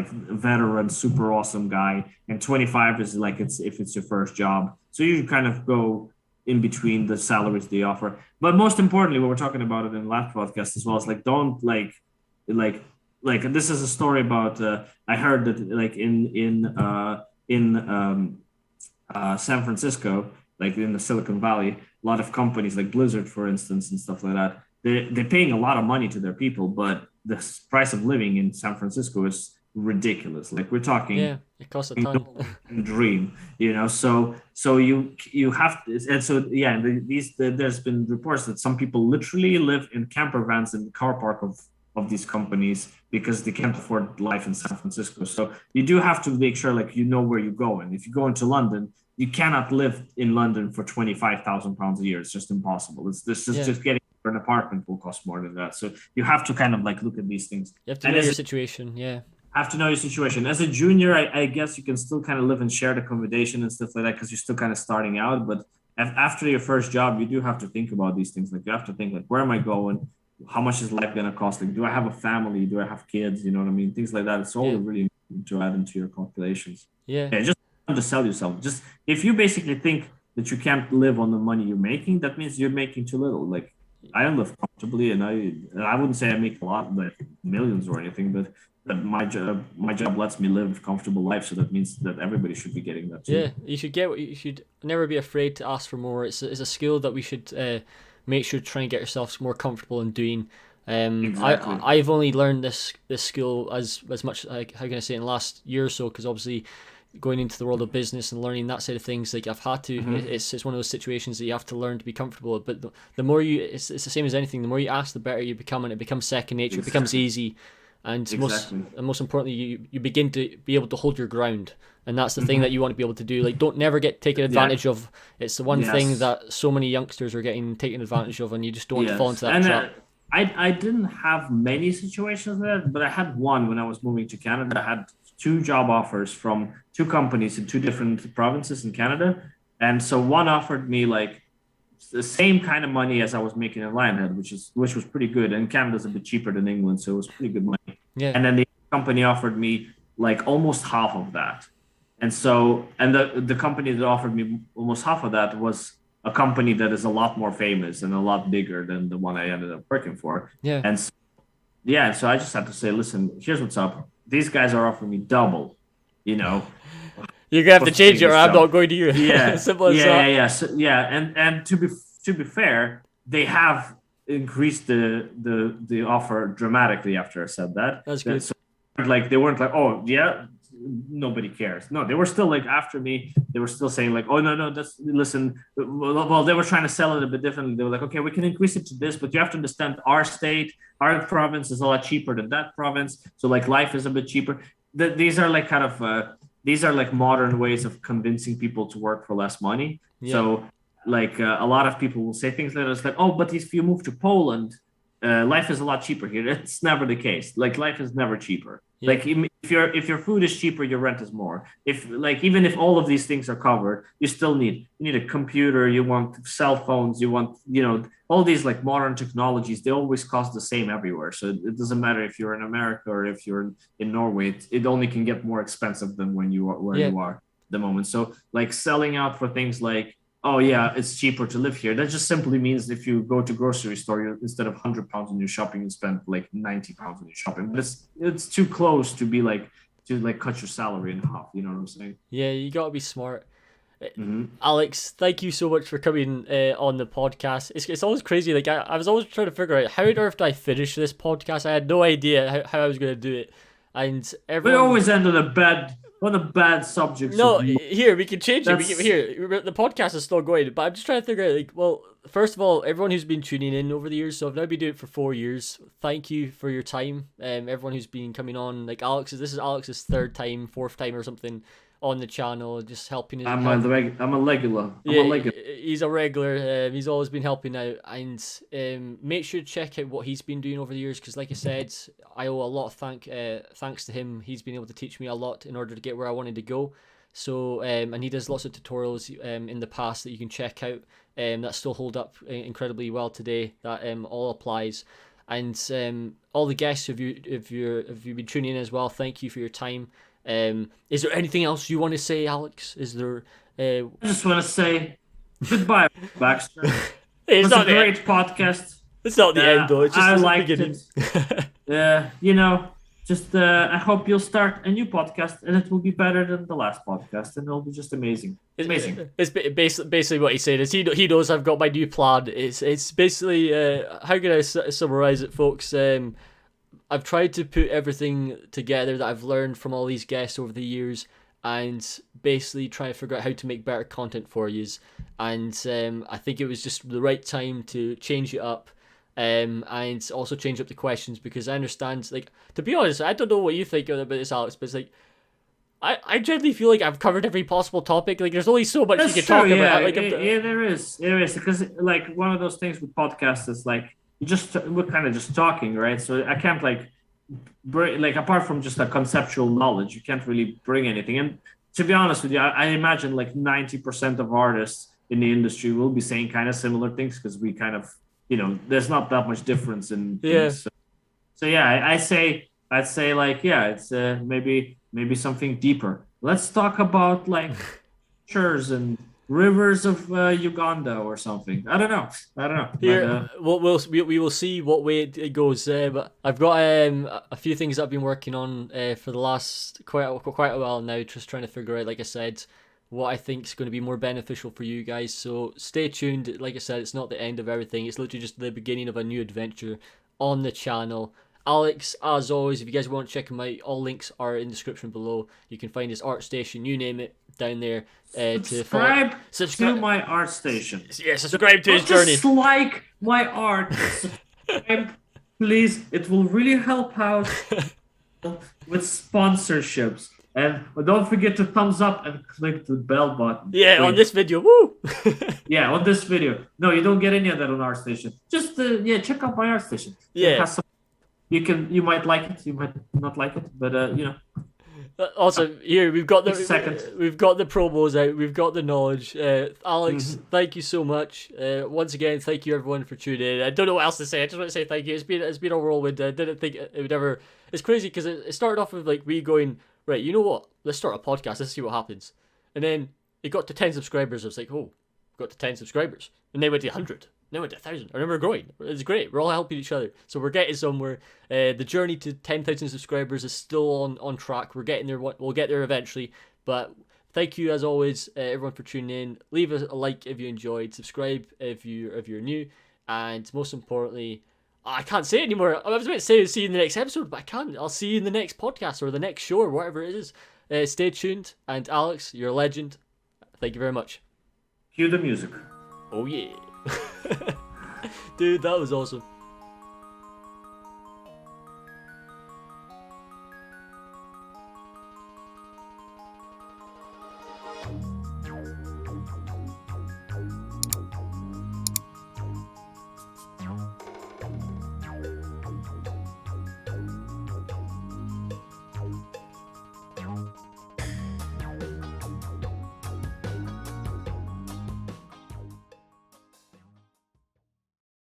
veteran, super awesome guy, and 25 is like if it's your first job. So you kind of go in between the salaries they offer. But most importantly, what we're talking about it in the last podcast as well is like don't like this is a story about I heard that like in San Francisco, like in the Silicon Valley, a lot of companies like Blizzard, for instance, and stuff like that, they're paying a lot of money to their people, but the price of living in San Francisco is ridiculous. Like we're talking, it costs a ton. Dream, So you have to, and so there's been reports that some people literally live in camper vans in the car park of these companies because they can't afford life in San Francisco. So you do have to make sure like where you're going. If you go into London, you cannot live in London for £25,000 a year. It's just impossible. Just getting an apartment will cost more than that. So you have to kind of like look at these things. You have to know your situation. Yeah. Have to know your situation. As a junior, I guess you can still kind of live in shared accommodation and stuff like that because you're still kind of starting out. But after your first job, you do have to think about these things. Like you have to think like, where am I going? How much is life going to cost? Like, do I have a family? Do I have kids? You know what I mean? Things like that. It's all really important to add into your calculations. Yeah. Just to sell yourself. Just if you basically think that you can't live on the money you're making, that means you're making too little. Like I live comfortably, and I wouldn't say I make a lot, like millions or anything, but my job lets me live a comfortable life, so that means that everybody should be getting that too. Yeah, you should never be afraid to ask for more. It's a skill that we should make sure to try and get yourself more comfortable in doing. Exactly. I've only learned this skill as much, like, how can I say, in the last year or so, because obviously going into the world of business and learning that side of things, like I've had to. It's one of those situations that you have to learn to be comfortable. But the more it's the same as anything. The more you ask, the better you become, and it becomes second nature. It becomes easy. And most importantly, you begin to be able to hold your ground, and that's the thing that you want to be able to do. Like, don't never get taken advantage of. It's the one thing that so many youngsters are getting taken advantage of, and you just don't want to fall into that trap. I didn't have many situations there, but I had one when I was moving to Canada. I had 2 job offers from 2 companies in 2 different provinces in Canada, and so one offered me like the same kind of money as I was making in Lionhead, which was pretty good. And Canada's a bit cheaper than England, so it was pretty good money. Yeah. And then the company offered me like almost half of that. And so, and the company that offered me almost half of that was a company that is a lot more famous and a lot bigger than the one I ended up working for. Yeah. And so I just had to say, listen, here's what's up. These guys are offering me double, You're gonna have to change it, or I'm not going to you. Yeah. Simple as that. Yeah. So, and to be fair, they have increased the offer dramatically after I said that. That's good. So, like they weren't like, oh yeah, nobody cares. No, they were still like after me. They were still saying like, oh no, that's listen. Well, they were trying to sell it a bit differently. They were like, okay, we can increase it to this, but you have to understand our state, our province is a lot cheaper than that province. So like life is a bit cheaper. These are like kind of these are like modern ways of convincing people to work for less money. Yeah. So like a lot of people will say things like this, like, oh, but if you move to Poland, life is a lot cheaper here. It's never the case. Like life is never cheaper. Yeah. Like if your food is cheaper, your rent is more. If like even if all of these things are covered, you still need a computer. You want cell phones. You want all these like modern technologies. They always cost the same everywhere. So it doesn't matter if you're in America or if you're in Norway. It only can get more expensive than when you are where you are at the moment. So like selling out for things like, oh yeah, it's cheaper to live here. That just simply means if you go to grocery store, instead of £100 on your shopping, you spend like £90 on your shopping. But it's too close to be like to like cut your salary in half. You know what I'm saying? Yeah, you gotta be smart. Mm-hmm. Alex, thank you so much for coming on the podcast. It's always crazy. Like I was always trying to figure out how on earth do I finish this podcast. I had no idea how I was going to do it, and everyone... We always end on a bad subject. No, here we can change it. Here the podcast is still going, but I'm just trying to figure out. Like, well, first of all, everyone who's been tuning in over the years, so I've now been doing it for 4 years. Thank you for your time. Everyone who's been coming on, like Alex, this is Alex's fourth time or something on the channel, just helping. I'm a regular. He's a regular. He's always been helping out, and make sure to check out what he's been doing over the years, because, like I said, I owe a lot of thanks to him. He's been able to teach me a lot in order to get where I wanted to go. So, and he does lots of tutorials in the past that you can check out. That still hold up incredibly well today. That all applies. And all the guests, if you've been tuning in as well, thank you for your time. Is there anything else you want to say, Alex? Is there? I just want to say goodbye, Baxter. It's not a great podcast. It's not the end, though. It's just I the liked beginning. It. Just I hope you'll start a new podcast, and it will be better than the last podcast, and it'll be just amazing. Amazing. It's basically what he's saying is he knows I've got my new plan. It's basically how can I summarize it, folks? I've tried to put everything together that I've learned from all these guests over the years, and basically try to figure out how to make better content for you. And I think it was just the right time to change it up, and also change up the questions, because I understand, like, to be honest, I don't know what you think about this, Alex, but it's like, I generally feel like I've covered every possible topic. Like, there's only so much you can talk about. Like, there is, because like one of those things with podcasts is like, we're kind of just talking, right? So I can't like apart from just a conceptual knowledge, you can't really bring anything. And to be honest with you, I imagine like 90% of artists in the industry will be saying kind of similar things, because we kind of, there's not that much difference in things. So yeah, I'd say like, yeah, it's maybe something deeper. Let's talk about like churches and rivers of Uganda or something. I don't know. Here, we will see what way it goes. But I've got a few things I've been working on for the last quite a while now, just trying to figure out, like I said, what I think is going to be more beneficial for you guys. So stay tuned. Like I said, it's not the end of everything. It's literally just the beginning of a new adventure on the channel. Alex, as always, if you guys want to check him out, all links are in the description below. You can find his art station, you name it, down there. Subscribe to my art station. Yeah, subscribe to his journey. Just like my art. Subscribe, please. It will really help out with sponsorships. And don't forget to thumbs up and click the bell button. Yeah, on this video. Woo! Yeah, on this video. No, you don't get any of that on Art Station. Just check out my Art Station. Yeah. You might like it, you might not like it, but Also, here we've got the promos out, we've got the knowledge. Alex, thank you so much. Once again, thank you everyone for tuning in. I don't know what else to say. I just want to say thank you. It's been a whirlwind. I didn't think it would ever. It's crazy because it started off with like me going, right, you know what? Let's start a podcast. Let's see what happens. And then it got to 10 subscribers. I was like, oh, got to 10 subscribers, and they went to 100. Now we're at 1,000. I remember growing. It's great. We're all helping each other. So we're getting somewhere. The journey to 10,000 subscribers is still on track. We're getting there. We'll get there eventually. But thank you as always, everyone, for tuning in. Leave a like if you enjoyed. Subscribe if you're new. And most importantly, I can't say it anymore. I was about to say see you in the next episode, but I can't. I'll see you in the next podcast or the next show or whatever it is. Stay tuned. And Alex, you're a legend. Thank you very much. Cue the music. Oh yeah. Dude, that was awesome.